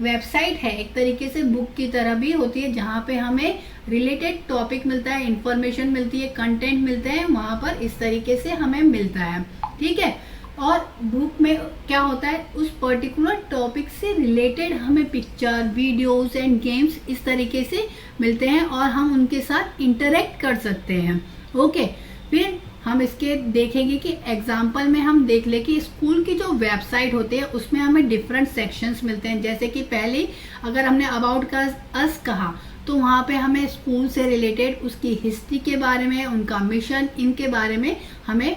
वेबसाइट है एक तरीके से बुक की तरह भी होती है, जहाँ पे हमें रिलेटेड टॉपिक मिलता है, इंफॉर्मेशन मिलती है, कंटेंट मिलते हैं, वहां पर इस तरीके से हमें मिलता है। ठीक है। और बुक में क्या होता है, उस पर्टिकुलर टॉपिक से रिलेटेड हमें पिक्चर, वीडियोस एंड गेम्स इस तरीके से मिलते हैं और हम उनके साथ इंटरेक्ट कर सकते हैं। ओके, फिर हम इसके देखेंगे कि एग्जाम्पल में हम देख ले कि स्कूल की जो वेबसाइट होती है उसमें हमें डिफरेंट सेक्शंस मिलते हैं। जैसे कि पहले अगर हमने अबाउट का अस कहा तो वहाँ पे हमें स्कूल से रिलेटेड उसकी हिस्ट्री के बारे में, उनका मिशन, इनके बारे में हमें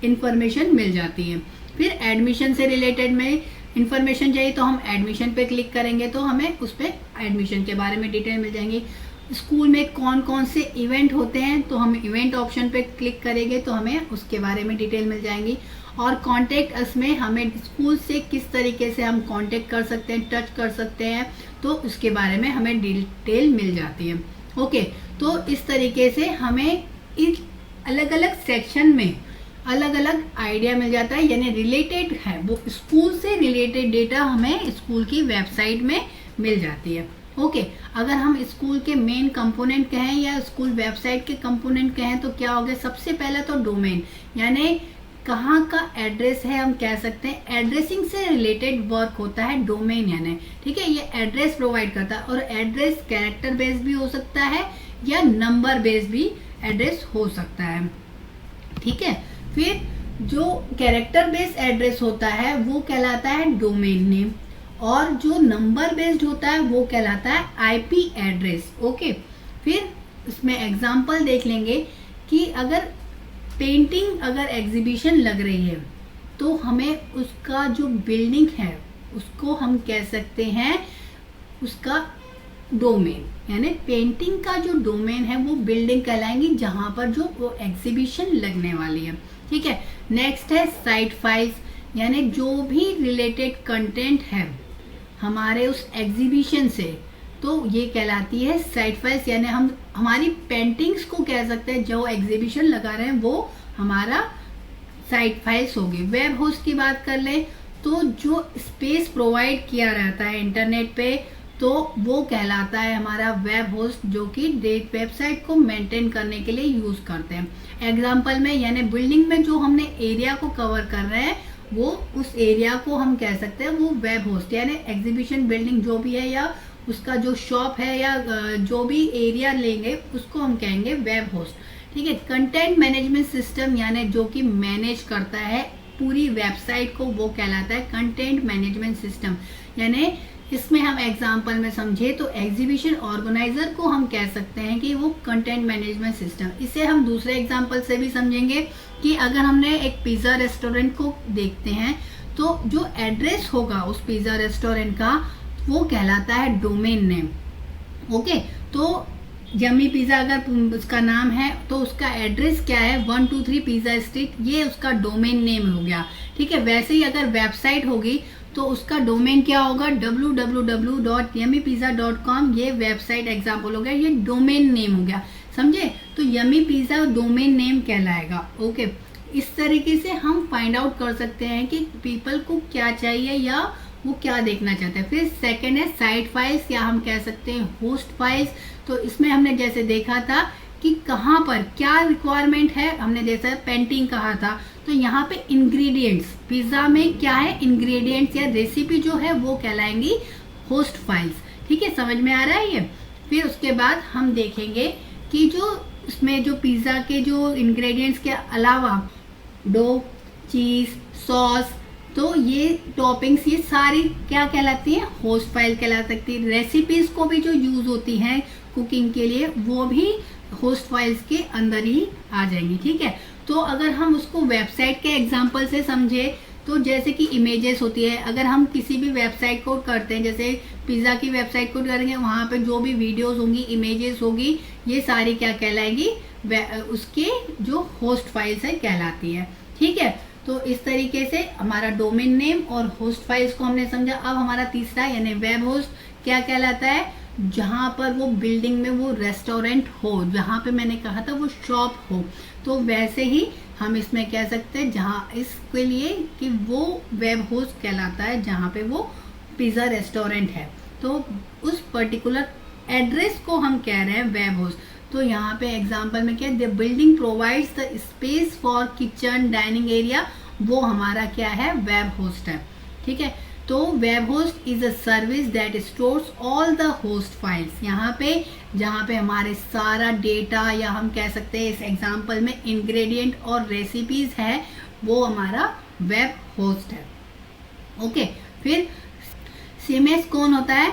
इंफॉर्मेशन मिल जाती है। फिर एडमिशन से रिलेटेड में इंफॉर्मेशन चाहिए तो हम एडमिशन पे क्लिक करेंगे तो हमें उस पर एडमिशन के बारे में डिटेल मिल जाएंगी। स्कूल में कौन कौन से इवेंट होते हैं तो हम इवेंट ऑप्शन पे क्लिक करेंगे तो हमें उसके बारे में डिटेल मिल जाएंगी। और कांटेक्ट अस में हमें स्कूल से किस तरीके से हम कांटेक्ट कर सकते हैं, टच कर सकते हैं, तो उसके बारे में हमें डिटेल मिल जाती है। ओके, तो इस तरीके से हमें इस अलग अलग सेक्शन में अलग अलग आइडिया मिल जाता है, यानी रिलेटेड है वो स्कूल से रिलेटेड डेटा हमें स्कूल की वेबसाइट में मिल जाती है। ओके, अगर हम स्कूल के मेन कंपोनेंट कहें या स्कूल वेबसाइट के कंपोनेंट कहें तो क्या हो गया, सबसे पहला तो डोमेन, यानी कहाँ का एड्रेस है, हम कह सकते हैं एड्रेसिंग से रिलेटेड वर्क होता है डोमेन, यानी ठीक है, ये एड्रेस प्रोवाइड करता है। और एड्रेस कैरेक्टर बेस्ड भी हो सकता है या नंबर बेस्ड भी एड्रेस हो सकता है, ठीक है। फिर जो कैरेक्टर बेस्ड एड्रेस होता है वो कहलाता है डोमेन नेम, और जो नंबर बेस्ड होता है वो कहलाता है आईपी एड्रेस। ओके, फिर इसमें एग्जांपल देख लेंगे कि अगर पेंटिंग अगर एग्जीबिशन लग रही है तो हमें उसका जो बिल्डिंग है उसको हम कह सकते हैं उसका डोमेन, यानी पेंटिंग का जो डोमेन है वो बिल्डिंग कहलाएंगी जहां पर जो वो एग्जीबिशन लगने वाली है, ठीक है। नेक्स्ट है साइट फाइल्स, यानी जो भी रिलेटेड कंटेंट है हमारे उस एग्जीबिशन से तो ये कहलाती है साइट फाइल्स, यानी हम हमारी पेंटिंग्स को कह सकते हैं जो एग्जीबिशन लगा रहे हैं वो हमारा साइट फाइल्स होगी। वेब होस्ट की बात कर ले तो जो स्पेस प्रोवाइड किया रहता है इंटरनेट पे तो वो कहलाता है हमारा वेब होस्ट, जो कि वेबसाइट को मेंटेन करने के लिए यूज करते हैं। एग्जांपल में यानी बिल्डिंग में जो हमने एरिया को कवर कर रहे हैं वो उस एरिया को हम कह सकते हैं वो वेब होस्ट, यानी एग्जीबिशन बिल्डिंग जो भी है या उसका जो शॉप है या जो भी एरिया लेंगे उसको हम कहेंगे वेब होस्ट, ठीक है। कंटेंट मैनेजमेंट सिस्टम, यानी जो कि मैनेज करता है पूरी वेबसाइट को, वो कहलाता है कंटेंट मैनेजमेंट सिस्टम। यानी इसमें हम एग्जांपल में समझे तो एग्जीबिशन ऑर्गेनाइजर को हम कह सकते हैं कि वो कंटेंट मैनेजमेंट सिस्टम। इसे हम दूसरे एग्जांपल से भी समझेंगे कि अगर हमने एक पिज्जा रेस्टोरेंट को देखते हैं तो जो एड्रेस होगा उस पिज्जा रेस्टोरेंट का वो कहलाता है डोमेन नेम। ओके, तो यम्मी पिज्जा अगर उसका नाम है तो उसका एड्रेस क्या है, 123 पिज्जा स्ट्रीट, ये उसका डोमेन नेम हो गया, ठीक है। वैसे ही अगर वेबसाइट होगी तो उसका डोमेन क्या होगा, www.yummypizza.com, ये वेबसाइट एग्जाम्पल हो गया, ये डोमेन नेम हो गया, समझे। तो यम्मी पिज्जा डोमेन नेम कहलाएगा। ओके, इस तरीके से हम फाइंड आउट कर सकते हैं कि पीपल को क्या चाहिए या वो क्या देखना चाहते हैं। फिर सेकंड है साइट फाइल्स, या हम कह सकते हैं होस्ट फाइल्स। तो इसमें हमने जैसे देखा था कि कहाँ पर क्या रिक्वायरमेंट है, हमने जैसे पेंटिंग कहा था तो यहाँ पे इंग्रेडिएंट्स, पिज्जा में क्या है इंग्रेडिएंट्स या रेसिपी जो है वो कहलाएंगी होस्ट फाइल्स, ठीक है, समझ में आ रहा है ये। फिर उसके बाद हम देखेंगे कि जो इसमें जो पिज्जा के जो इंग्रेडिएंट्स के अलावा डो, चीज, सॉस, तो ये टॉपिंग्स ये सारी क्या कहलाती है, होस्ट फाइल कहला सकती है। रेसिपीज को भी जो यूज होती हैं कुकिंग के लिए वो भी होस्ट फाइल्स के अंदर ही आ जाएंगी, ठीक है। तो अगर हम उसको वेबसाइट के एग्जांपल से समझे तो जैसे कि इमेजेस होती है, अगर हम किसी भी वेबसाइट को करते हैं, जैसे पिज्जा की वेबसाइट को करेंगे, वहां पे जो भी वीडियोस होंगी, इमेजेस होगी, ये सारी क्या कहलाएगी, उसके जो होस्ट फाइल्स है कहलाती है, ठीक है। तो इस तरीके से हमारा डोमेन नेम और होस्ट फाइल्स को हमने समझा। अब हमारा तीसरा यानी वेब होस्ट क्या कहलाता है, जहां पर वो बिल्डिंग में वो रेस्टोरेंट हो, जहां पे मैंने कहा था वो शॉप हो, तो वैसे ही हम इसमें कह सकते हैं जहां इसके लिए कि वो वेब होस्ट कहलाता है जहां पे वो पिज्जा रेस्टोरेंट है, तो उस पर्टिकुलर एड्रेस को हम कह रहे हैं वेब होस्ट। तो यहाँ पे एग्जाम्पल में क्या है, the building provides the space for kitchen dining area, वो हमारा क्या है, वेब होस्ट है। ठीक है, तो web host is a service that stores all the host files. यहाँ पे जहाँ पे हमारे सारा डेटा, या हम कह सकते हैं इस एग्जाम्पल में इंग्रेडिएंट और रेसिपीज है, वो हमारा वेब होस्ट है। ओके, फिर सीएमएस कौन होता है,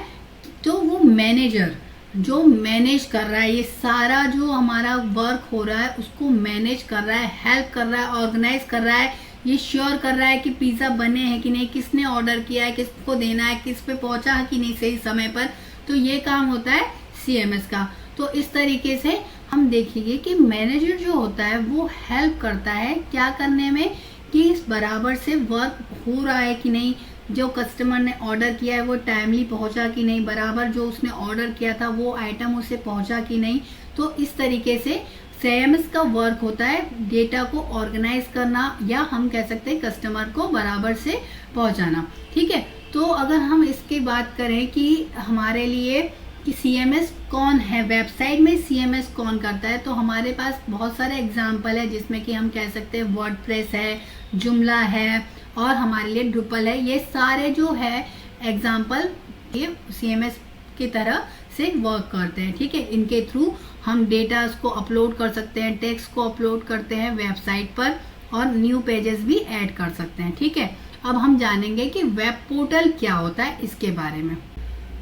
तो वो मैनेजर जो मैनेज कर रहा है, ये सारा जो हमारा वर्क हो रहा है उसको मैनेज कर रहा है, हेल्प कर रहा है, ऑर्गेनाइज कर रहा है, ये श्योर कर रहा है कि पिज्जा बने हैं कि नहीं, किसने ऑर्डर किया है, किसको देना है, किस पे पहुंचा है कि नहीं सही समय पर। तो ये काम होता है सीएमएस का। तो इस तरीके से हम देखेंगे कि मैनेजर जो होता है वो हेल्प करता है क्या करने में, कि इस बराबर से वर्क हो रहा है कि नहीं, जो कस्टमर ने ऑर्डर किया है वो टाइमली पहुंचा कि नहीं, बराबर जो उसने ऑर्डर किया था वो आइटम उसे पहुंचा कि नहीं। तो इस तरीके से सीएमएस का वर्क होता है डेटा को ऑर्गेनाइज करना, या हम कह सकते हैं कस्टमर को बराबर से पहुंचाना। ठीक है, तो अगर हम इसकी बात करें कि हमारे लिए कि सीएमएस कौन है, वेबसाइट में सीएमएस कौन करता है, तो हमारे पास बहुत सारे एग्जाम्पल है जिसमें कि हम कह सकते हैं वर्डप्रेस है, जुमला है, और हमारे लिए ड्रुपल है। ये सारे जो है एग्जाम्पल ये सीएमएस की तरह से वर्क करते हैं। ठीक है, इनके थ्रू हम डेटा को अपलोड कर सकते हैं, टेक्स्ट को अपलोड करते हैं वेबसाइट पर, और न्यू पेजेस भी ऐड कर सकते हैं। ठीक है, अब हम जानेंगे कि वेब पोर्टल क्या होता है इसके बारे में।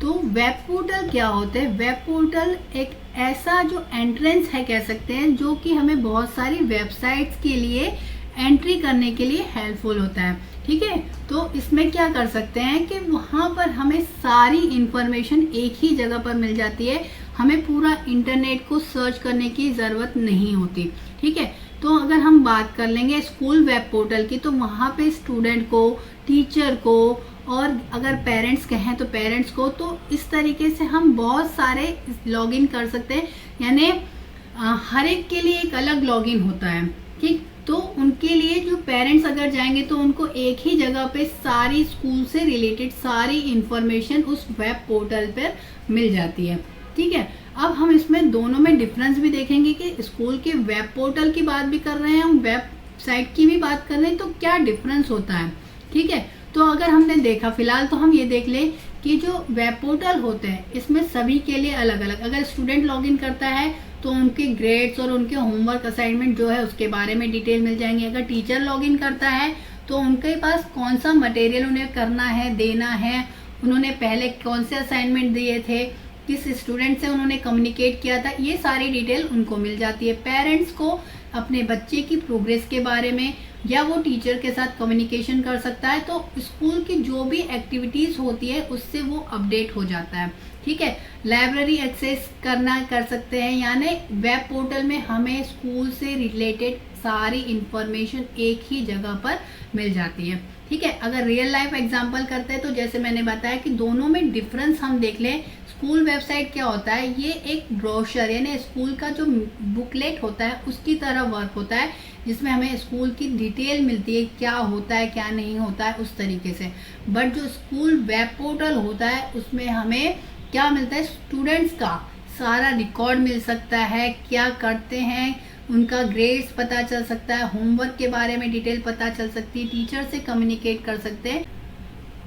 तो वेब पोर्टल क्या होता है, वेब पोर्टल एक ऐसा जो एंट्रेंस है कह सकते हैं, जो कि हमें बहुत सारी वेबसाइट्स के लिए एंट्री करने के लिए हेल्पफुल होता है। ठीक है, तो इसमें क्या कर सकते हैं कि वहां पर हमें सारी इंफॉर्मेशन एक ही जगह पर मिल जाती है, हमें पूरा इंटरनेट को सर्च करने की जरूरत नहीं होती। ठीक है, तो अगर हम बात कर लेंगे स्कूल वेब पोर्टल की, तो वहां पे स्टूडेंट को, टीचर को, और अगर पेरेंट्स कहें तो पेरेंट्स को, तो इस तरीके से हम बहुत सारे लॉगिन कर सकते हैं, यानी हर एक के लिए एक अलग लॉगिन होता है। ठीक, तो उनके लिए जो पेरेंट्स अगर जाएंगे तो उनको एक ही जगह पे सारी स्कूल से रिलेटेड सारी इंफॉर्मेशन उस वेब पोर्टल पर मिल जाती है। ठीक है, अब हम इसमें दोनों में डिफरेंस भी देखेंगे कि स्कूल के वेब पोर्टल की बात भी कर रहे हैं, हम वेबसाइट की भी बात कर रहे हैं, तो क्या डिफरेंस होता है। ठीक है, तो अगर हमने देखा फिलहाल तो हम ये देख ले कि जो वेब पोर्टल होते हैं इसमें सभी के लिए अलग अलग, अगर स्टूडेंट लॉगिन करता है तो उनके ग्रेड्स और उनके होमवर्क असाइनमेंट जो है उसके बारे में डिटेल मिल जाएंगे। अगर टीचर लॉगिन करता है तो उनके पास कौन सा मटेरियल उन्हें करना है, देना है, उन्होंने पहले कौन से असाइनमेंट दिए थे, किस स्टूडेंट से उन्होंने कम्युनिकेट किया था, ये सारी डिटेल उनको मिल जाती है। पेरेंट्स को अपने बच्चे की प्रोग्रेस के बारे में, या वो टीचर के साथ कम्युनिकेशन कर सकता है, तो स्कूल की जो भी एक्टिविटीज होती है उससे वो अपडेट हो जाता है। ठीक है, लाइब्रेरी एक्सेस करना कर सकते हैं, यानी वेब पोर्टल में हमें स्कूल से रिलेटेड सारी इंफॉर्मेशन एक ही जगह पर मिल जाती है। ठीक है, अगर रियल लाइफ एग्जांपल करते हैं तो जैसे मैंने बताया कि दोनों में डिफरेंस हम देख लें। स्कूल वेबसाइट क्या होता है, ये एक ब्रोशर यानी स्कूल का जो बुकलेट होता है उसकी तरह वर्क होता है, जिसमें हमें स्कूल की डिटेल मिलती है, क्या होता है क्या नहीं होता है उस तरीके से। बट जो स्कूल वेब पोर्टल होता है उसमें हमें क्या मिलता है, स्टूडेंट्स का सारा रिकॉर्ड मिल सकता है, क्या करते हैं, उनका ग्रेड्स पता चल सकता है, होमवर्क के बारे में डिटेल पता चल सकती है, टीचर से कम्युनिकेट कर सकते हैं।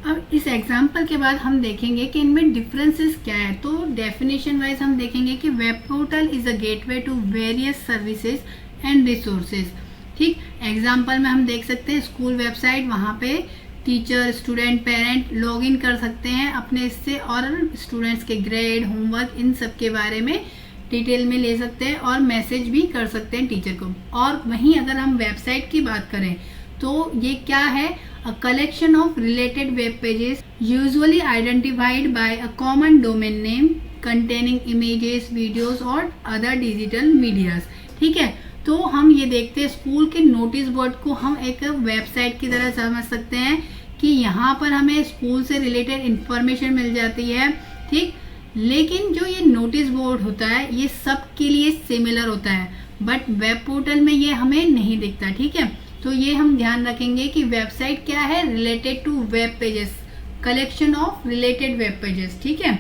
अब इस एग्जाम्पल के बाद हम देखेंगे कि इनमें डिफरेंसेस क्या है। तो डेफिनेशन वाइज हम देखेंगे कि web portal is a gateway to various services and resources. ठीक, एग्जाम्पल में हम देख सकते हैं स्कूल वेबसाइट, वहाँ पे टीचर, स्टूडेंट, पेरेंट लॉगिन कर सकते हैं अपने इससे, और स्टूडेंट्स के ग्रेड, होमवर्क, इन सब के बारे में डिटेल में ले सकते हैं, और मैसेज भी कर सकते हैं टीचर को। और वहीं अगर हम वेबसाइट की बात करें तो ये क्या है, a collection of related web pages usually identified by a common domain name containing images, videos और अदर डिजिटल मीडियाज। ठीक है, तो हम ये देखते हैं स्कूल के नोटिस बोर्ड को हम एक वेबसाइट की तरह समझ सकते हैं कि यहाँ पर हमें स्कूल से रिलेटेड इंफॉर्मेशन मिल जाती है। ठीक, लेकिन जो ये नोटिस बोर्ड होता है ये सब के लिए सिमिलर होता है, बट वेब पोर्टल में ये हमें नहीं दिखता। ठीक है, तो ये हम ध्यान रखेंगे कि वेबसाइट क्या है, related to web pages, collection of related web pages. ठीक है,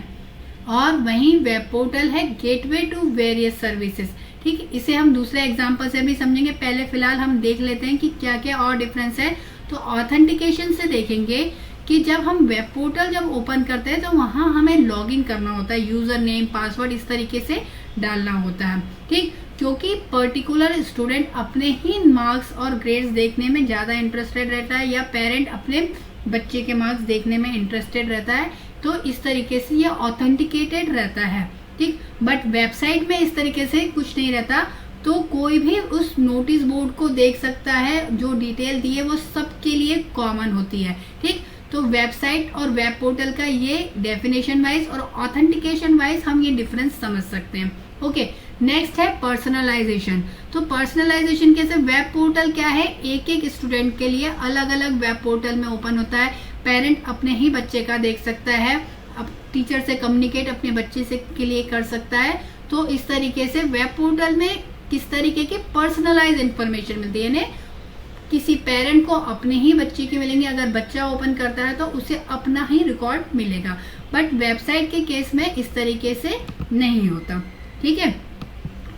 और वहीं वेब पोर्टल है गेटवे टू वेरियस सर्विसेज। ठीक है, इसे हम दूसरे एग्जांपल से भी समझेंगे, पहले फिलहाल हम देख लेते हैं कि क्या क्या और डिफरेंस है। तो ऑथेंटिकेशन से देखेंगे कि जब हम वेब पोर्टल जब ओपन करते हैं तो वहां हमें लॉगिन करना होता है, यूजर नेम पासवर्ड इस तरीके से डालना होता है। ठीक, क्योंकि पर्टिकुलर स्टूडेंट अपने ही मार्क्स और ग्रेड्स देखने में ज्यादा इंटरेस्टेड रहता है या पेरेंट अपने बच्चे के मार्क्स देखने में इंटरेस्टेड रहता है, तो इस तरीके से ये ऑथेंटिकेटेड रहता है। ठीक, बट वेबसाइट में इस तरीके से कुछ नहीं रहता, तो कोई भी उस नोटिस बोर्ड को देख सकता है, जो डिटेल दी है वो सबके लिए कॉमन होती है। ठीक, तो वेबसाइट और वेब पोर्टल का ये डेफिनेशन वाइज और ऑथेंटिकेशन वाइज हम ये डिफरेंस समझ सकते हैं। ओके, नेक्स्ट है पर्सनलाइजेशन। तो पर्सनलाइजेशन कैसे, वेब पोर्टल क्या है, एक एक स्टूडेंट के लिए अलग अलग वेब पोर्टल में ओपन होता है, पेरेंट अपने ही बच्चे का देख सकता है, अब टीचर से कम्युनिकेट अपने बच्चे से के लिए कर सकता है। तो इस तरीके से वेब पोर्टल में किस तरीके की पर्सनलाइज इंफॉर्मेशन मिलती है, यानी किसी पेरेंट को अपने ही बच्चे के मिलेंगे, अगर बच्चा ओपन करता है तो उसे अपना ही रिकॉर्ड मिलेगा, बट वेबसाइट के केस में इस तरीके से नहीं होता। ठीक है,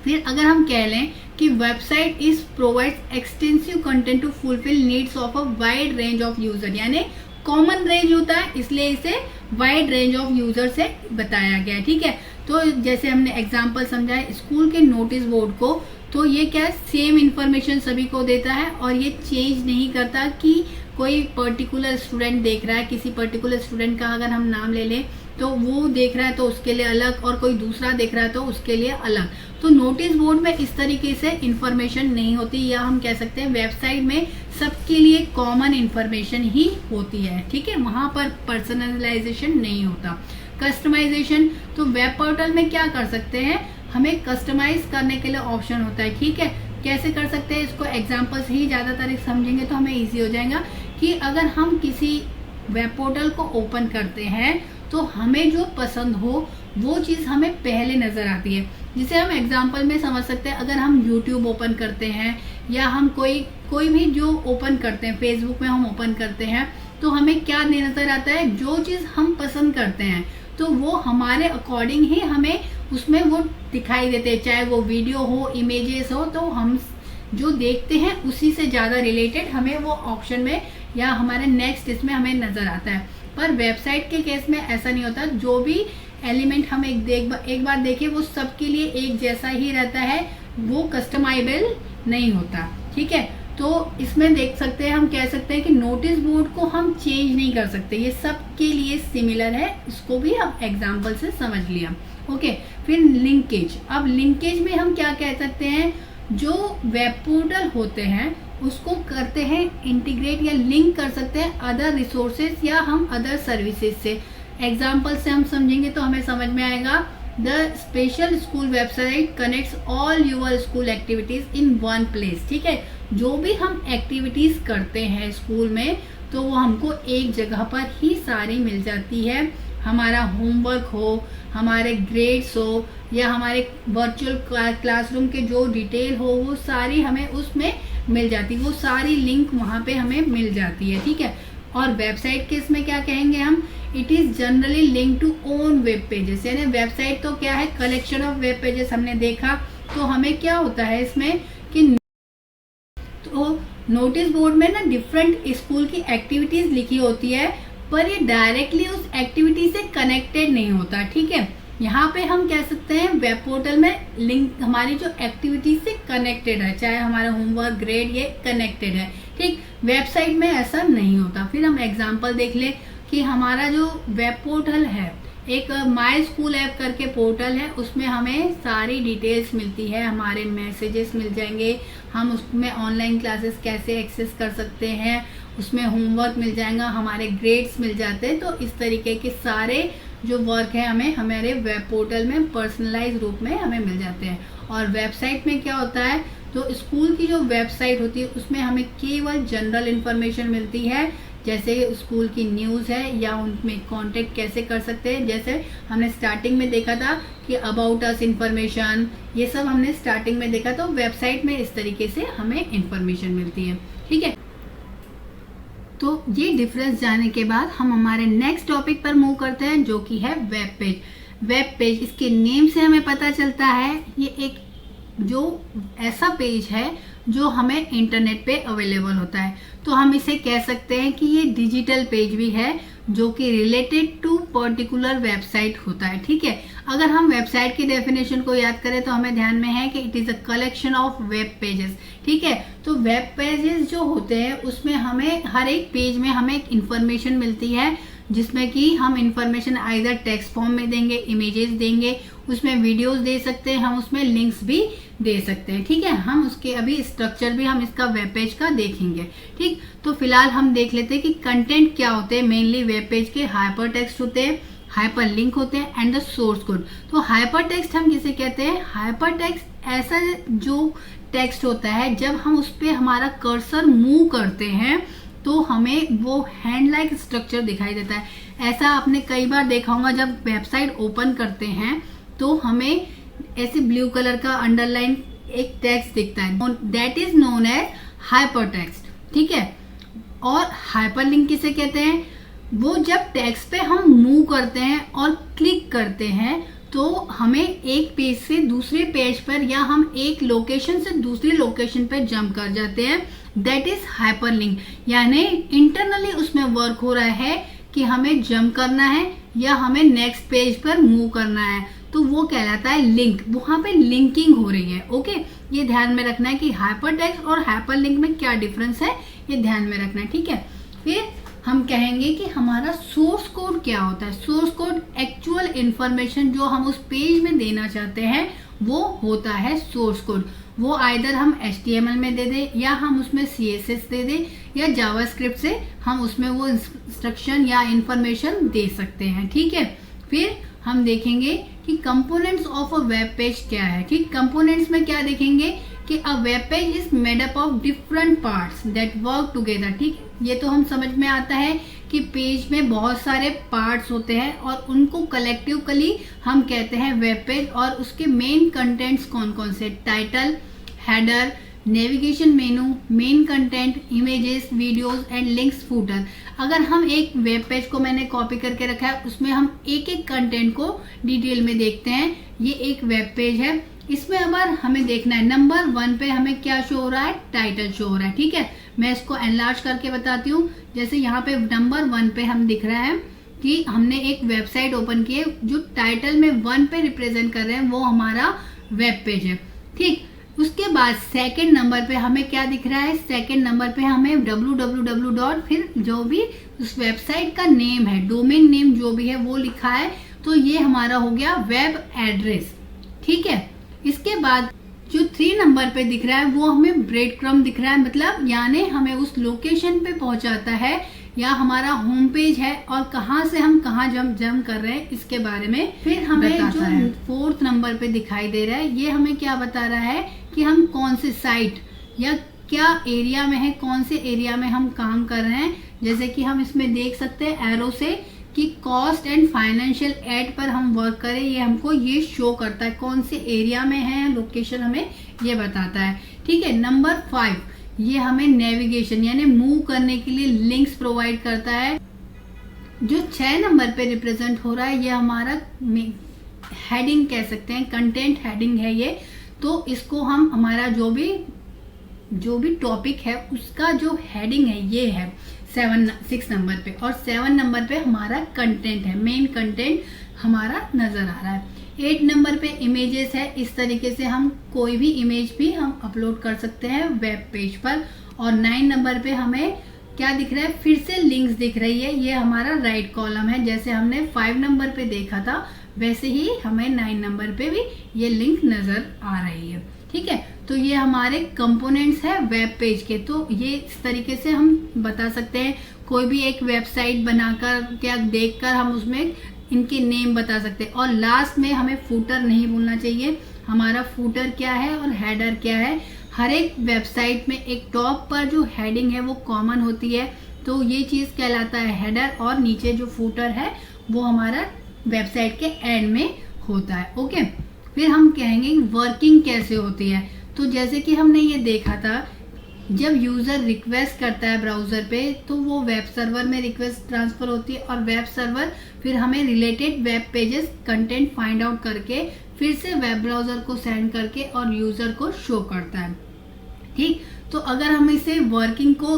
फिर अगर हम कह लें कि website is provides extensive content to fulfil needs of a wide range of user, यानी कॉमन रेंज होता है इसलिए इसे वाइड रेंज ऑफ यूजर से बताया गया है। ठीक है, तो जैसे हमने एग्जांपल समझा है स्कूल के नोटिस बोर्ड को, तो ये क्या सेम इंफॉर्मेशन सभी को देता है और ये चेंज नहीं करता कि कोई पर्टिकुलर स्टूडेंट देख रहा है, किसी पर्टिकुलर स्टूडेंट का अगर हम नाम ले लें तो वो देख रहा है तो उसके लिए अलग, और कोई दूसरा देख रहा है तो उसके लिए अलग। तो नोटिस बोर्ड में इस तरीके से इंफॉर्मेशन नहीं होती, या हम कह सकते हैं वेबसाइट में सबके लिए कॉमन इंफॉर्मेशन ही होती है। ठीक है, वहां पर पर्सनलाइजेशन नहीं होता। कस्टमाइजेशन, तो वेब पोर्टल में क्या कर सकते हैं, हमें कस्टमाइज करने के लिए ऑप्शन होता है। ठीक है, कैसे कर सकते हैं, इसको एग्जाम्पल से ही ज्यादातर समझेंगे तो हमें इजी हो जाएगा कि अगर हम किसी वेब पोर्टल को ओपन करते हैं तो हमें जो पसंद हो वो चीज हमें पहले नजर आती है। जिसे हम एग्जाम्पल में समझ सकते हैं, अगर हम यूट्यूब ओपन करते हैं या हम कोई भी जो ओपन करते हैं, फेसबुक में हम ओपन करते हैं, तो हमें क्या नजर आता है, जो चीज हम पसंद करते हैं तो वो हमारे अकॉर्डिंग ही हमें उसमें वो दिखाई देते हैं, चाहे वो वीडियो हो, इमेजेस हो, तो हम जो देखते हैं उसी से ज्यादा रिलेटेड हमें वो ऑप्शन में या हमारे नेक्स्ट इसमें हमें नजर आता है। पर वेबसाइट के केस में ऐसा नहीं होता, जो भी एलिमेंट हम एक बार देखें वो सबके लिए एक जैसा ही रहता है, वो कस्टमाइजेबल नहीं होता। ठीक है, तो इसमें देख सकते हैं, हम कह सकते हैं कि नोटिस बोर्ड को हम चेंज नहीं कर सकते, ये सबके लिए सिमिलर है, इसको भी हम एग्जाम्पल से समझ लिया। ओके, फिर लिंकेज। अब लिंकेज में हम क्या कह सकते हैं, जो वेब पोर्टल होते हैं उसको करते हैं इंटीग्रेट या लिंक कर सकते हैं अदर रिसोर्सेज या हम अदर सर्विसेज से। एग्जाम्पल से हम समझेंगे तो हमें समझ में आएगा, the special school website connects all your school activities in one place. ठीक है, जो भी हम एक्टिविटीज करते हैं स्कूल में तो वो हमको एक जगह पर ही सारी मिल जाती है, हमारा होमवर्क हो, हमारे ग्रेड्स हो या हमारे वर्चुअल क्लासरूम के जो डिटेल हो वो सारी हमें उसमें मिल जाती है, वो सारी लिंक वहां पे हमें मिल जाती है। ठीक है, और वेबसाइट के इसमें क्या कहेंगे हम, it is generally link to own web pages, यानी वेबसाइट तो क्या है, कलेक्शन ऑफ वेब पेजेस हमने देखा। तो हमें क्या होता है इसमें कि तो नोटिस बोर्ड में ना डिफरेंट स्कूल की एक्टिविटीज लिखी होती है, पर ये डायरेक्टली उस एक्टिविटी से कनेक्टेड नहीं होता। ठीक है, यहाँ पे हम कह सकते हैं वेब पोर्टल में लिंक हमारी जो एक्टिविटी से कनेक्टेड है, चाहे हमारा होमवर्क ग्रेड ये कनेक्टेड है। ठीक, वेबसाइट में ऐसा नहीं होता। फिर हम एग्जांपल देख ले कि हमारा जो वेब पोर्टल है, एक माई स्कूल ऐप करके पोर्टल है, उसमें हमें सारी डिटेल्स मिलती है, हमारे मैसेजेस मिल जाएंगे, हम उसमें ऑनलाइन क्लासेस कैसे एक्सेस कर सकते हैं, उसमें होमवर्क मिल जाएगा, हमारे ग्रेड्स मिल जाते हैं। तो इस तरीके के सारे जो वर्क है हमें हमारे वेब पोर्टल में पर्सनलाइज रूप में हमें मिल जाते हैं। और वेबसाइट में क्या होता है, तो स्कूल की जो वेबसाइट होती है उसमें हमें केवल जनरल इंफॉर्मेशन मिलती है, जैसे स्कूल की न्यूज़ है या उनमें कांटेक्ट कैसे कर सकते हैं, जैसे हमने स्टार्टिंग में देखा था कि अबाउट अस इंफॉर्मेशन, ये सब हमने स्टार्टिंग में देखा। तो वेबसाइट में इस तरीके से हमें इंफॉर्मेशन मिलती है। ठीक है, तो ये डिफरेंस जाने के बाद हम हमारे नेक्स्ट टॉपिक पर मूव करते हैं, जो कि है वेब पेज। वेब पेज, इसके नेम से हमें पता चलता है ये एक जो ऐसा पेज है जो हमें इंटरनेट पे अवेलेबल होता है। तो हम इसे कह सकते हैं कि ये डिजिटल पेज भी है जो कि रिलेटेड टू पर्टिकुलर वेबसाइट होता है। ठीक है, अगर हम वेबसाइट की डेफिनेशन को याद करें तो हमें ध्यान में है कि it is a collection of web pages. ठीक है, तो वेब पेजेस जो होते हैं उसमें हमें हर एक पेज में हमें एक इंफॉर्मेशन मिलती है, जिसमें कि हम इंफॉर्मेशन आइदर टेक्स्ट फॉर्म में देंगे, इमेजेस देंगे, उसमें वीडियोस दे सकते हैं, हम उसमें लिंक्स भी दे सकते हैं। ठीक है, हम उसके अभी स्ट्रक्चर भी हम इसका वेब पेज का देखेंगे। ठीक, तो फिलहाल हम देख लेते हैं कि कंटेंट क्या होते हैं। मेनली वेब पेज के हाइपर टेक्स्ट होते हैं, हाइपर लिंक होते हैं एंड द सोर्स कोड। तो हाइपर टेक्स्ट हम किसे कहते हैं? हाइपर टेक्स्ट ऐसा जो टेक्स्ट होता है जब हम उस पर हमारा कर्सर मूव करते हैं तो हमें वो हैंड लाइक स्ट्रक्चर दिखाई देता है। ऐसा आपने कई बार देखा होगा, जब वेबसाइट ओपन करते हैं तो हमें ऐसे ब्लू कलर का अंडरलाइन एक टेक्स्ट दिखता है, that is known as hypertext. ठीक है, और हाइपर लिंक किसे कहते हैं? वो जब टेक्स्ट पे हम मूव करते हैं और क्लिक करते हैं तो हमें एक पेज से दूसरे पेज पर या हम एक लोकेशन से दूसरी लोकेशन पर जंप कर जाते हैं, दैट इज हाइपर लिंक। यानी इंटरनली उसमें वर्क हो रहा है कि हमें जंप करना है या हमें नेक्स्ट पेज पर मूव करना है, तो वो कहलाता है लिंक। वहां पे लिंकिंग हो रही है। ओके, ये ध्यान में रखना है कि हाइपर टेक्स्ट और हाइपर लिंक में क्या डिफरेंस है, ये ध्यान में रखना है। ठीक है, फिर हम कहेंगे कि हमारा सोर्स कोड क्या होता है। सोर्स कोड एक्चुअल इंफॉर्मेशन जो हम उस पेज में देना चाहते हैं वो होता है सोर्स कोड। वो आइदर हम HTML में दे दें या हम उसमें CSS दे दें या जावास्क्रिप्ट से हम उसमें वो इंस्ट्रक्शन या इंफॉर्मेशन दे सकते हैं। ठीक है, फिर हम देखेंगे कि components of a web page क्या है। ठीक, कंपोनेंट्स में क्या देखेंगे कि a web page is made up of different parts that work together. ठीक, ये तो हम समझ में आता है कि पेज में बहुत सारे पार्ट्स होते हैं और उनको कलेक्टिवली हम कहते हैं वेब पेज। और उसके मेन कंटेंट्स कौन कौन से? Title, header, navigation menu, main content, images, videos and links, footer. अगर हम एक वेब पेज को मैंने कॉपी करके रखा है, उसमें हम एक एक कंटेंट को डिटेल में देखते हैं। ये एक वेब पेज है, इसमें अगर हमें देखना है नंबर 1 पे हमें क्या शो हो रहा है? टाइटल शो हो रहा है। ठीक है, मैं इसको एनलार्ज करके बताती हूँ। जैसे यहाँ पे नंबर 1 पे हम दिख रहा है कि हमने एक वेबसाइट ओपन की है, जो टाइटल में 1 पे रिप्रेजेंट कर रहे हैं वो हमारा वेब पेज है। ठीक, उसके बाद सेकंड नंबर पे हमें क्या दिख रहा है? सेकंड नंबर पे हमें www. फिर जो भी उस वेबसाइट का नेम है, डोमेन नेम जो भी है वो लिखा है, तो ये हमारा हो गया वेब एड्रेस। ठीक है, इसके बाद जो 3 नंबर पे दिख रहा है वो हमें ब्रेड क्रम्ब दिख रहा है, मतलब यानी हमें उस लोकेशन पे पहुंचाता है या हमारा होम पेज है और कहाँ से हम कहाँ जंप कर रहे हैं इसके बारे में फिर हमें जो 4th नंबर पे दिखाई दे रहा है ये हमें क्या बता रहा है कि हम कौन से साइट या क्या एरिया में है, कौन से एरिया में हम काम कर रहे हैं। जैसे कि हम इसमें देख सकते हैं एरो से कि कॉस्ट एंड फाइनेंशियल एड पर हम वर्क करें, ये हमको ये शो करता है कौन से एरिया में है, लोकेशन हमें ये बताता है। ठीक है, नंबर 5 ये हमें नेविगेशन यानी मूव करने के लिए लिंक्स प्रोवाइड करता है। जो 6 नंबर पे रिप्रेजेंट हो रहा है ये हमारा हेडिंग कह सकते हैं, कंटेंट हेडिंग है ये। तो इसको हम हमारा जो भी टॉपिक है उसका जो हेडिंग है ये है 6 नंबर पे, और 7 नंबर पे हमारा कंटेंट है, मेन कंटेंट हमारा नजर आ रहा है। 8 नंबर पे इमेजेस है, इस तरीके से हम कोई भी इमेज भी हम अपलोड कर सकते हैं वेब पेज पर। और 9 नंबर पे हमें क्या दिख रहा है, फिर से लिंक्स दिख रही है, ये हमारा राइट कॉलम है। जैसे हमने 5 नंबर पे देखा था वैसे ही हमें 9 नंबर पे भी ये लिंक नजर आ रही है। ठीक है, तो ये हमारे कंपोनेंट्स है वेब पेज के। तो ये इस तरीके से हम बता सकते हैं, कोई भी एक वेबसाइट बनाकर या देखकर हम उसमें इनके नेम बता सकते हैं। और लास्ट में हमें फूटर नहीं भूलना चाहिए, हमारा फूटर क्या है और हेडर क्या है। हर एक वेबसाइट में एक टॉप पर जो हेडिंग है वो कॉमन होती है, तो ये चीज कहलाता है हेडर, और नीचे जो फूटर है वो हमारा वेबसाइट के एंड में होता है। ओके, फिर हम कहेंगे वर्किंग कैसे होती है। तो जैसे कि हमने ये देखा था जब यूजर रिक्वेस्ट करता है ब्राउजर पे तो वो वेब सर्वर में रिक्वेस्ट ट्रांसफर होती है और वेब सर्वर फिर हमें related web pages content find out करके फिर से वेब ब्राउजर को सेंड करके और यूजर को शो करता है। ठीक, तो अगर हम इसे वर्किंग को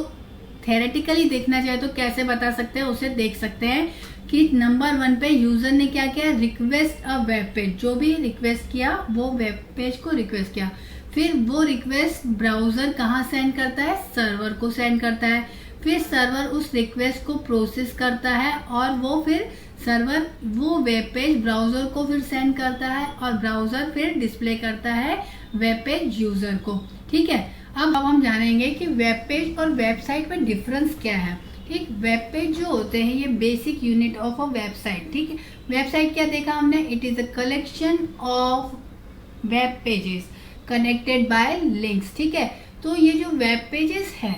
थेरेटिकली देखना चाहे तो कैसे बता सकते हैं, उसे देख सकते हैं कि नंबर 1 पे यूजर ने क्या किया, रिक्वेस्ट अ वेब पेज, जो भी रिक्वेस्ट किया वो वेब पेज को रिक्वेस्ट किया, फिर वो रिक्वेस्ट ब्राउजर कहाँ सेंड करता है, सर्वर को सेंड करता है, फिर सर्वर उस रिक्वेस्ट को प्रोसेस करता है और वो फिर सर्वर वो वेब पेज ब्राउजर को फिर सेंड करता है और ब्राउजर फिर डिस्प्ले करता है वेब पेज यूजर को। ठीक है, अब हम जानेंगे कि वेब पेज और वेबसाइट में डिफरेंस क्या है। ठीक, वेब पेज जो होते हैं ये basic unit of a website. ठीक है, वेबसाइट क्या देखा हमने, it is a collection of web pages connected by links. ठीक है, तो ये जो वेब पेजेस है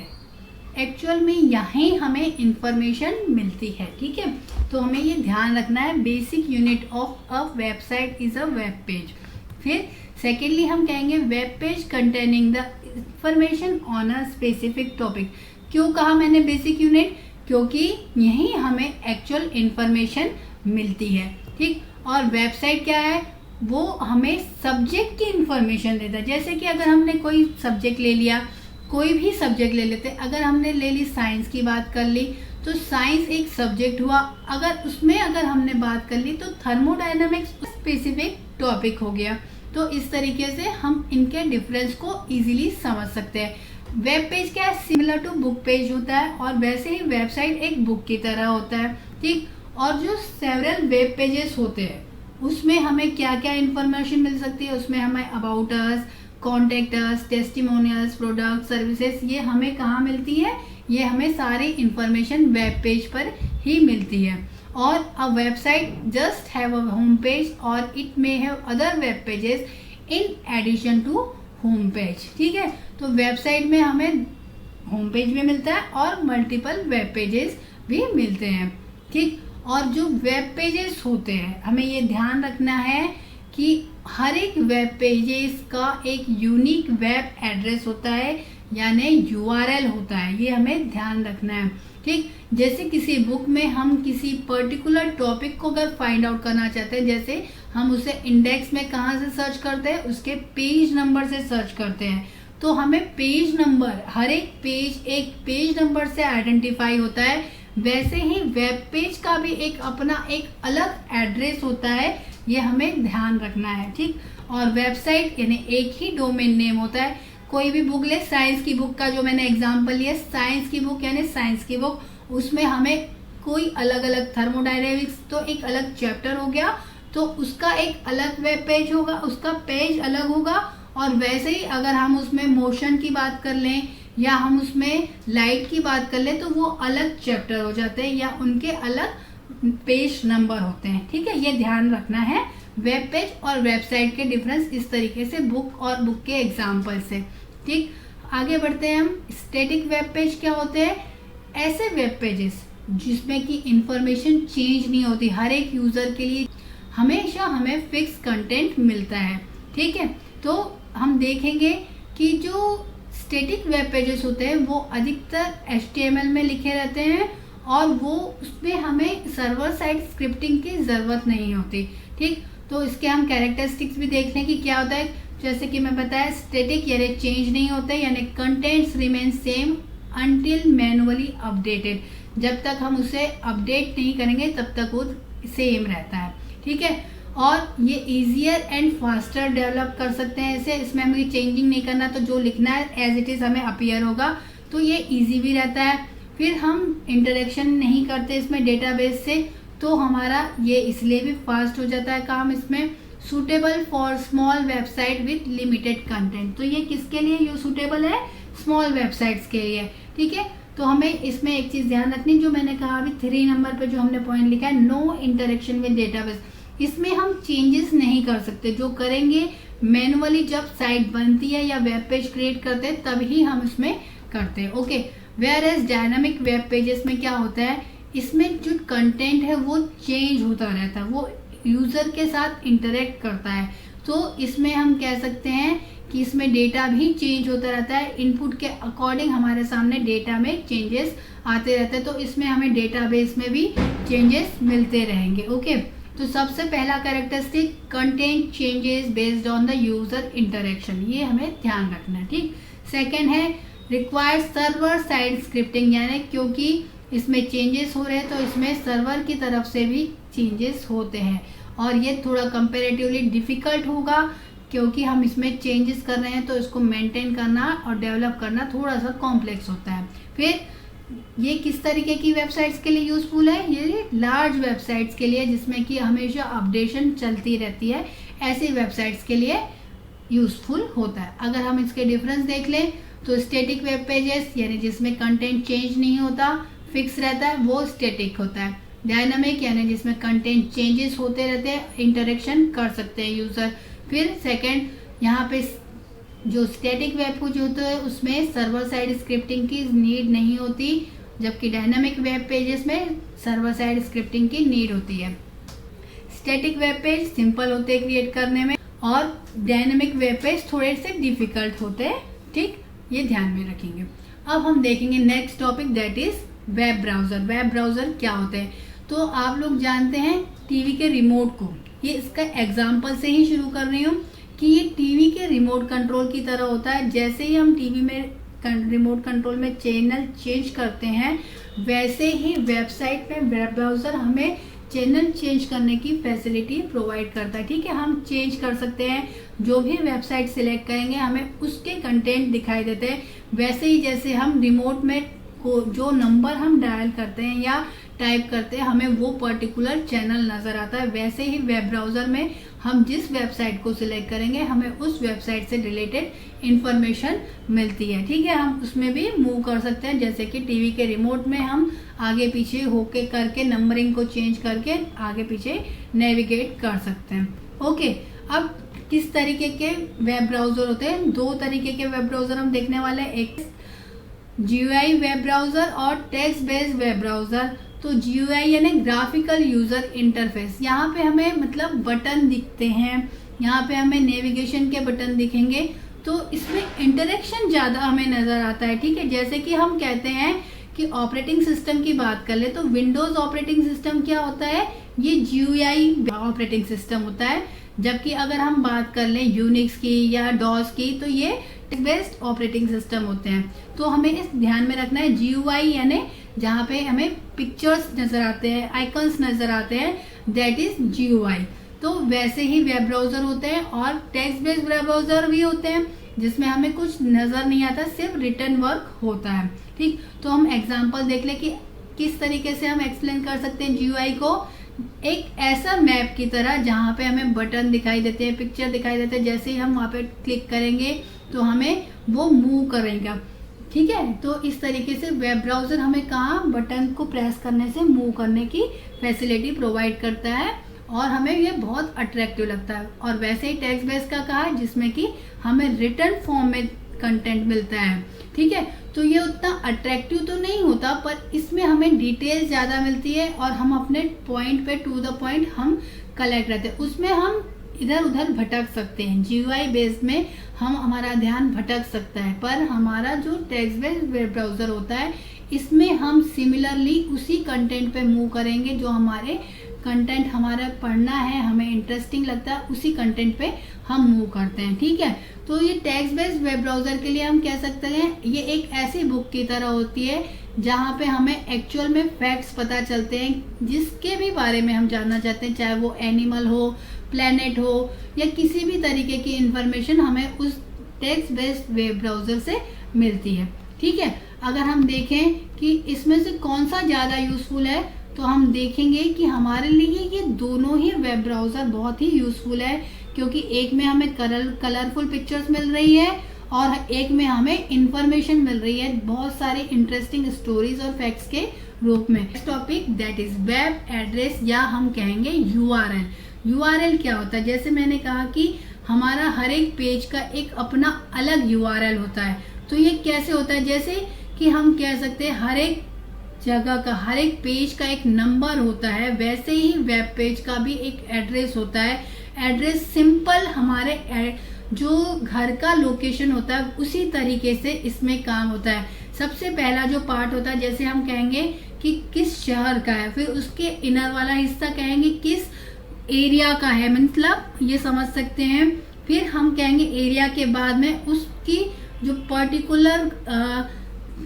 एक्चुअल में यहीं हमें इंफॉर्मेशन मिलती है। ठीक है, तो हमें ये ध्यान रखना है, basic unit of a website is a web page. फिर सेकेंडली हम कहेंगे web page containing the information on a specific topic. क्यों कहा मैंने बेसिक यूनिट, क्योंकि यहीं हमें एक्चुअल इंफॉर्मेशन मिलती है। ठीक, और वेबसाइट क्या है, वो हमें सब्जेक्ट की इंफॉर्मेशन देता है। जैसे कि अगर हमने कोई सब्जेक्ट ले लिया, कोई भी सब्जेक्ट ले लेते, अगर हमने ले ली साइंस की बात कर ली तो साइंस एक सब्जेक्ट हुआ, अगर उसमें अगर हमने बात कर ली तो थर्मोडायनामिक्स स्पेसिफिक टॉपिक हो गया। तो इस तरीके से हम इनके डिफरेंस को इजीली समझ सकते हैं। वेब पेज क्या है, सिमिलर टू बुक पेज होता है और वैसे ही वेबसाइट एक बुक की तरह होता है। ठीक, और जो सेवरल वेब पेजेस होते हैं उसमें हमें क्या क्या इंफॉर्मेशन मिल सकती है, उसमें हमें about us, contact us, testimonials, product, services, ये हमें कहाँ मिलती है, ये हमें सारी इंफॉर्मेशन वेब पेज पर ही मिलती है। और a website just have a home page और it may have other web pages in addition to home page. ठीक है, तो वेबसाइट में हमें होम पेज भी मिलता है और मल्टीपल वेब पेजेस भी मिलते हैं। ठीक, और जो वेब पेजेस होते हैं हमें ये ध्यान रखना है कि हर एक वेब पेजेस का एक यूनिक वेब एड्रेस होता है, यानी URL होता है, ये हमें ध्यान रखना है। ठीक, जैसे किसी बुक में हम किसी पर्टिकुलर टॉपिक को अगर फाइंड आउट करना चाहते हैं, जैसे हम उसे इंडेक्स में कहाँ से सर्च करते हैं, उसके पेज नंबर से सर्च करते हैं, तो हमें पेज नंबर, हर एक पेज एक पेज नंबर से आइडेंटिफाई होता है। वैसे ही वेब पेज का भी एक अपना एक अलग एड्रेस होता है, ये हमें ध्यान रखना है। ठीक, और वेबसाइट यानी एक ही डोमेन नेम होता है। कोई भी बुक ले, साइंस की बुक का जो मैंने एग्जांपल लिया, साइंस की बुक यानी साइंस की बुक, उसमें हमें कोई अलग अलग थर्मोडायनेमिक्स तो एक अलग चैप्टर हो गया, तो उसका एक अलग वेब पेज होगा, उसका पेज अलग होगा। और वैसे ही अगर हम उसमें मोशन की बात कर लें या हम उसमें लाइट की बात कर लें तो वो अलग चैप्टर हो जाते हैं या उनके अलग पेज नंबर होते हैं। ठीक है, ये ध्यान रखना है वेब पेज और वेबसाइट के डिफरेंस इस तरीके से बुक और बुक के एग्जाम्पल से। ठीक, आगे बढ़ते हैं हम। स्टैटिक वेब पेज क्या होते हैं, ऐसे वेब पेजेस जिसमें कि इंफॉर्मेशन चेंज नहीं होती, हर एक यूजर के लिए हमेशा हमें फिक्स कंटेंट मिलता है। ठीक है, तो हम देखेंगे कि जो स्टैटिक वेब पेजेस होते हैं वो अधिकतर HTML में लिखे रहते हैं और वो उसमें हमें सर्वर साइड स्क्रिप्टिंग की ज़रूरत नहीं होती। ठीक, तो इसके हम कैरेक्टरिस्टिक्स भी देख लें कि क्या होता है। जैसे कि मैं बताया, स्टैटिक यानी चेंज नहीं होते, यानी contents remain same until manually updated. जब तक हम उसे अपडेट नहीं करेंगे तब तक वो सेम रहता है। ठीक है, और ये इजियर एंड फास्टर डेवलप कर सकते हैं इसे, इसमें हमें चेंजिंग नहीं करना, तो जो लिखना है एज इट इज़ हमें अपीयर होगा, तो ये इजी भी रहता है। फिर हम इंटरेक्शन नहीं करते इसमें डेटाबेस से, तो हमारा ये इसलिए भी फास्ट हो जाता है काम इसमें। Suitable for small website with limited content, तो ये किसके लिए ये सूटेबल है, स्मॉल वेबसाइट्स के लिए। ठीक है, तो हमें इसमें एक चीज़ ध्यान रखनी, जो मैंने कहा अभी 3 नंबर पे जो हमने पॉइंट लिखा है, नो इंटरेक्शन विद डेटाबेस, इसमें हम चेंजेस नहीं कर सकते। जो करेंगे मैनुअली जब साइट बनती है या वेब पेज क्रिएट करते हैं तभी हम इसमें करते हैं। Okay, whereas dynamic web pages में क्या होता है, इसमें जो कंटेंट है वो चेंज होता रहता है, वो यूजर के साथ इंटरेक्ट करता है। तो इसमें हम कह सकते हैं कि इसमें डेटा भी चेंज होता रहता है, इनपुट के अकॉर्डिंग हमारे सामने डेटा में चेंजेस आते रहते हैं, तो इसमें हमें डेटाबेस में भी चेंजेस मिलते रहेंगे। ओके, तो सबसे पहला characteristic content changes based on the user interaction, ये हमें ध्यान रखना है। ठीक, सेकेंड है रिक्वायर्ड सर्वर साइड स्क्रिप्टिंग, यानी क्योंकि इसमें चेंजेस हो रहे हैं तो इसमें सर्वर की तरफ से भी चेंजेस होते हैं और ये थोड़ा कंपैरेटिवली डिफिकल्ट होगा क्योंकि हम इसमें चेंजेस कर रहे हैं, तो इसको मेंटेन करना और डेवलप करना थोड़ा सा कॉम्प्लेक्स होता है। फिर ये किस तरीके की वेबसाइट्स के लिए यूजफुल है, ये लार्ज वेबसाइट्स के लिए जिसमें कि हमेशा अपडेशन चलती रहती है, ऐसी वेबसाइट्स के लिए यूजफुल होता है। अगर हम इसके डिफरेंस देख लें तो स्टैटिक वेब पेजेस यानी जिसमें कंटेंट चेंज नहीं होता, फिक्स रहता है, वो स्टैटिक होता है। डायनामिक यानी जिसमें कंटेंट चेंजेस होते रहते हैं, इंटरेक्शन कर सकते हैं यूजर। फिर सेकंड, यहाँ पे जो स्टैटिक वेब को जो होता है उसमें सर्वर साइड स्क्रिप्टिंग की नीड नहीं होती, जबकि डायनामिक वेब पेजेस में सर्वर साइड स्क्रिप्टिंग की नीड होती है। स्टैटिक वेब पेज सिंपल होते हैं क्रिएट करने में और डायनामिक वेब पेज थोड़े से डिफिकल्ट होते हैं। ठीक, ये ध्यान में रखेंगे। अब हम देखेंगे next topic, that is web browser. Web browser क्या होते हैं, तो आप लोग जानते हैं टीवी के रिमोट को, ये इसका एग्जाम्पल से ही शुरू कर रही हूँ कि ये टीवी के रिमोट कंट्रोल की तरह होता है। जैसे ही हम टीवी में रिमोट कंट्रोल में चैनल चेंज करते हैं, वैसे ही वेबसाइट में वेब ब्राउजर हमें चैनल चेंज करने की फैसिलिटी प्रोवाइड करता है। ठीक है, हम चेंज कर सकते हैं, जो भी वेबसाइट सिलेक्ट करेंगे हमें उसके कंटेंट दिखाई देते हैं। वैसे ही जैसे हम रिमोट में को जो नंबर हम डायल करते हैं या टाइप करते हैं, हमें वो पर्टिकुलर चैनल नजर आता है, वैसे ही वेब ब्राउजर में हम जिस वेबसाइट को सिलेक्ट करेंगे हमें उस वेबसाइट से रिलेटेड इंफॉर्मेशन मिलती है। ठीक है, हम उसमें भी मूव कर सकते हैं, जैसे कि टीवी के रिमोट में हम आगे पीछे होके करके नंबरिंग को चेंज करके आगे पीछे नेविगेट कर सकते हैं। ओके, अब किस तरीके के वेब ब्राउजर होते हैं, दो तरीके के वेब ब्राउजर हम देखने वाले हैं, एक GUI वेब ब्राउजर और टेक्स्ट बेस्ड वेब ब्राउजर। तो GUI यानी ग्राफिकल यूजर इंटरफेस, यहाँ पे हमें मतलब बटन दिखते हैं, यहाँ पे हमें नेविगेशन के बटन दिखेंगे, तो इसमें इंटरेक्शन ज़्यादा हमें नज़र आता है। ठीक है, जैसे कि हम कहते हैं कि ऑपरेटिंग सिस्टम की बात कर ले तो विंडोज़ ऑपरेटिंग सिस्टम क्या होता है, ये GUI ऑपरेटिंग सिस्टम होता है, जबकि अगर हम बात कर लें यूनिक्स की या डॉस की तो ये टेक्स्ट बेस्ड ऑपरेटिंग सिस्टम होते हैं। तो हमें इस ध्यान में रखना है, GUI यानी जहाँ पे हमें पिक्चर्स नजर आते हैं, आइकन्स नजर आते हैं, दैट इज GUI। तो वैसे ही वेब ब्राउजर होते हैं और टेक्स्ट बेस्ड वेब ब्राउजर भी होते हैं जिसमें हमें कुछ नजर नहीं आता, सिर्फ रिटर्न वर्क होता है। ठीक, तो हम एग्जांपल देख ले कि किस तरीके से हम एक्सप्लेन कर सकते हैं GUI को। एक ऐसा मैप की तरह जहाँ पे हमें बटन दिखाई देते हैं, पिक्चर दिखाई देते हैं, जैसे ही हम वहाँ पे क्लिक करेंगे तो हमें वो मूव करेगा। ठीक है, तो इस तरीके से वेब ब्राउजर हमें कहाँ बटन को प्रेस करने से मूव करने की फैसिलिटी प्रोवाइड करता है और हमें ये बहुत अट्रैक्टिव लगता है। और वैसे ही टेक्स्ट बेस्ड का कहा है जिसमें कि हमें रिटर्न फॉर्म में कंटेंट मिलता है। ठीक है, तो ये उतना अट्रैक्टिव तो नहीं होता, पर इसमें हमें डिटेल ज़्यादा मिलती है और हम अपने पॉइंट पे टू द पॉइंट हम कलेक्ट रहते हैं, उसमें हम इधर उधर भटक सकते हैं। GUI बेस्ड में हम हमारा ध्यान भटक सकता है, पर हमारा जो टेक्स्ट बेस्ड वेब ब्राउजर होता है इसमें हम सिमिलरली उसी कंटेंट पे मूव करेंगे, जो हमारे कंटेंट हमारा पढ़ना है, हमें इंटरेस्टिंग लगता है, उसी कंटेंट पे हम मूव करते हैं। ठीक है, तो ये टेक्स्ट बेस्ड वेब ब्राउजर के लिए हम कह सकते हैं ये एक ऐसी बुक की तरह होती है जहाँ पे हमें एक्चुअल में फैक्ट्स पता चलते हैं जिसके भी बारे में हम जानना चाहते हैं, चाहे वो एनिमल हो, प्लेनेट हो या किसी भी तरीके की इंफॉर्मेशन हमें उस टेक्स्ट बेस्ड वेब ब्राउजर से मिलती है। ठीक है, अगर हम देखें कि इसमें से कौन सा ज़्यादा यूजफुल है तो हम देखेंगे कि हमारे लिए ये दोनों ही वेब ब्राउजर बहुत ही यूजफुल है, क्योंकि एक में हमें कलरफुल पिक्चर्स मिल रही है और एक में हमें इंफॉर्मेशन मिल रही है बहुत सारी इंटरेस्टिंग स्टोरीज और फैक्ट्स के रूप में। Topic that is web address या हम कहेंगे URL क्या होता है। जैसे मैंने कहा कि हमारा हर एक पेज का एक अपना अलग URL होता है, तो ये कैसे होता है, जैसे कि हम कह सकते हैं हर एक जगह का, हर एक पेज का एक नंबर होता है, वैसे ही वेब पेज का भी एक एड्रेस होता है। एड्रेस सिंपल हमारे जो घर का लोकेशन होता है उसी तरीके से इसमें काम होता है। सबसे पहला जो पार्ट होता है, जैसे हम कहेंगे कि किस शहर का है, फिर उसके इनर वाला हिस्सा कहेंगे किस एरिया का है, मतलब ये समझ सकते हैं। फिर हम कहेंगे एरिया के बाद में उसकी जो पर्टिकुलर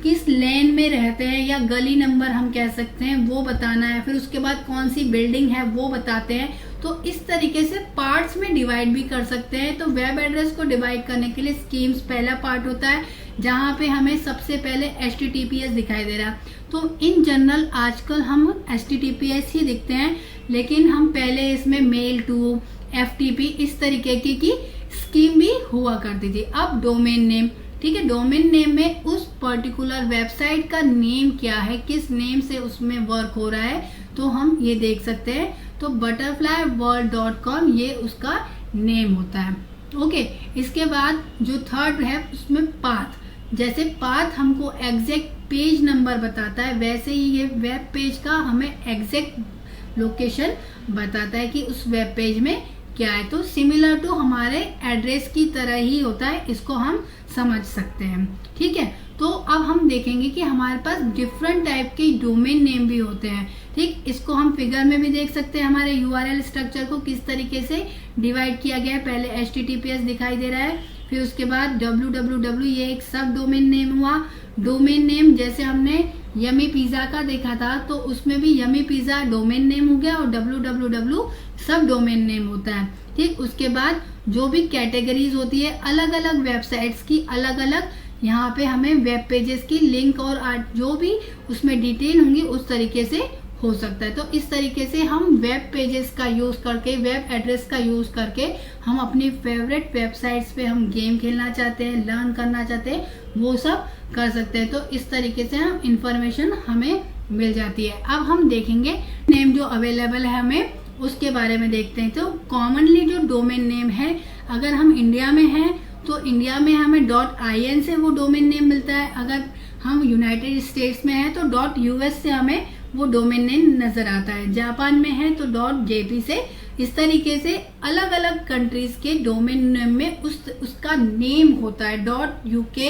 किस लेन में रहते हैं या गली नंबर हम कह सकते हैं वो बताना है। फिर उसके बाद कौन सी बिल्डिंग है वो बताते हैं। तो इस तरीके से पार्ट्स में डिवाइड भी कर सकते हैं। तो वेब एड्रेस को डिवाइड करने के लिए स्कीम्स पहला पार्ट होता है, जहां पे हमें सबसे पहले HTTPS दिखाई दे रहा है। तो इन जनरल आजकल हम HTTPS ही दिखते हैं, लेकिन हम पहले इसमें मेल टू, FTP इस तरीके की स्कीम भी हुआ करती थी। अब डोमेन नेम, ठीक है, डोमेन नेम में उस पर्टिकुलर वेबसाइट का नेम क्या है, किस नेम से उसमें वर्क हो रहा है, तो हम ये देख सकते हैं। तो butterflyworld.com ये उसका नेम होता है। ओके, इसके बाद जो थर्ड है उसमें पाथ, जैसे पाथ हमको एग्जैक्ट पेज नंबर बताता है, वैसे ही ये वेब पेज का हमें एग्जैक्ट लोकेशन बताता है कि उस वेब पेज में क्या है। तो सिमिलर टू हमारे एड्रेस की तरह ही होता है, इसको हम समझ सकते हैं। ठीक है, तो अब हम देखेंगे कि हमारे पास डिफरेंट टाइप के डोमेन नेम भी होते हैं। ठीक, इसको हम फिगर में भी देख सकते हैं, हमारे URL स्ट्रक्चर को किस तरीके से डिवाइड किया गया है। पहले HTTPS दिखाई दे रहा है, फिर उसके बाद www ये एक सब डोमेन नेम हुआ। डोमेन नेम जैसे हमने यमी पिज्जा का देखा था, तो उसमें भी यमी पिज्जा डोमेन नेम हो गया और www सब डोमेन नेम होता है। ठीक, उसके बाद जो भी कैटेगरीज होती है अलग अलग वेबसाइट्स की, अलग अलग यहाँ पे हमें वेब पेजेस की लिंक और जो भी उसमें डिटेल होंगी उस तरीके से हो सकता है। तो इस तरीके से हम वेब पेजेस का यूज करके, वेब एड्रेस का यूज करके हम अपनी फेवरेट वेबसाइट्स पे हम गेम खेलना चाहते हैं, लर्न करना चाहते हैं, वो सब कर सकते हैं। तो इस तरीके से हम इंफॉर्मेशन हमें मिल जाती है। अब हम देखेंगे नेम जो अवेलेबल है हमें उसके बारे में देखते हैं। तो कॉमनली जो डोमेन नेम है, अगर हम इंडिया में हैं तो इंडिया में हमें .in से वो डोमेन नेम मिलता है। अगर हम यूनाइटेड स्टेट्स में हैं तो .us से हमें वो डोमेन नेम नजर आता है। जापान में है तो .jp से। इस तरीके से अलग अलग कंट्रीज के डोमेन नेम में उसका नेम होता है। .uk,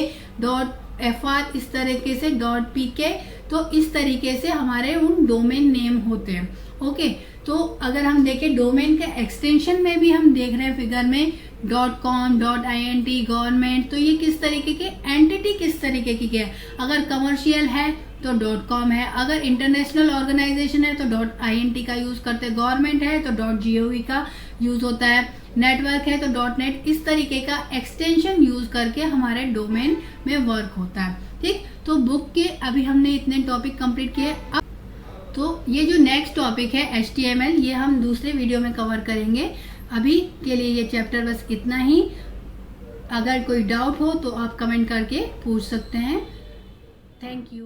.fr इस तरीके से, .pk, तो इस तरीके से हमारे उन डोमेन नेम होते हैं। ओके, तो अगर हम देखें डोमेन के एक्सटेंशन में भी हम देख रहे हैं फिगर में .com, .int, गवर्नमेंट, तो ये किस तरीके के एंटिटी किस तरीके की है। अगर कमर्शियल है तो .com है, अगर इंटरनेशनल ऑर्गेनाइजेशन है तो .int का यूज करते हैं, गवर्नमेंट है तो .gov का यूज होता है, नेटवर्क है तो .net, इस तरीके का एक्सटेंशन यूज करके हमारे डोमेन में वर्क होता है। ठीक, तो बुक के अभी हमने इतने टॉपिक कंप्लीट किए। अब तो ये जो नेक्स्ट टॉपिक है HTML, ये हम दूसरे वीडियो में कवर करेंगे। अभी के लिए ये चैप्टर बस इतना ही। अगर कोई डाउट हो तो आप कमेंट करके पूछ सकते हैं। Thank you.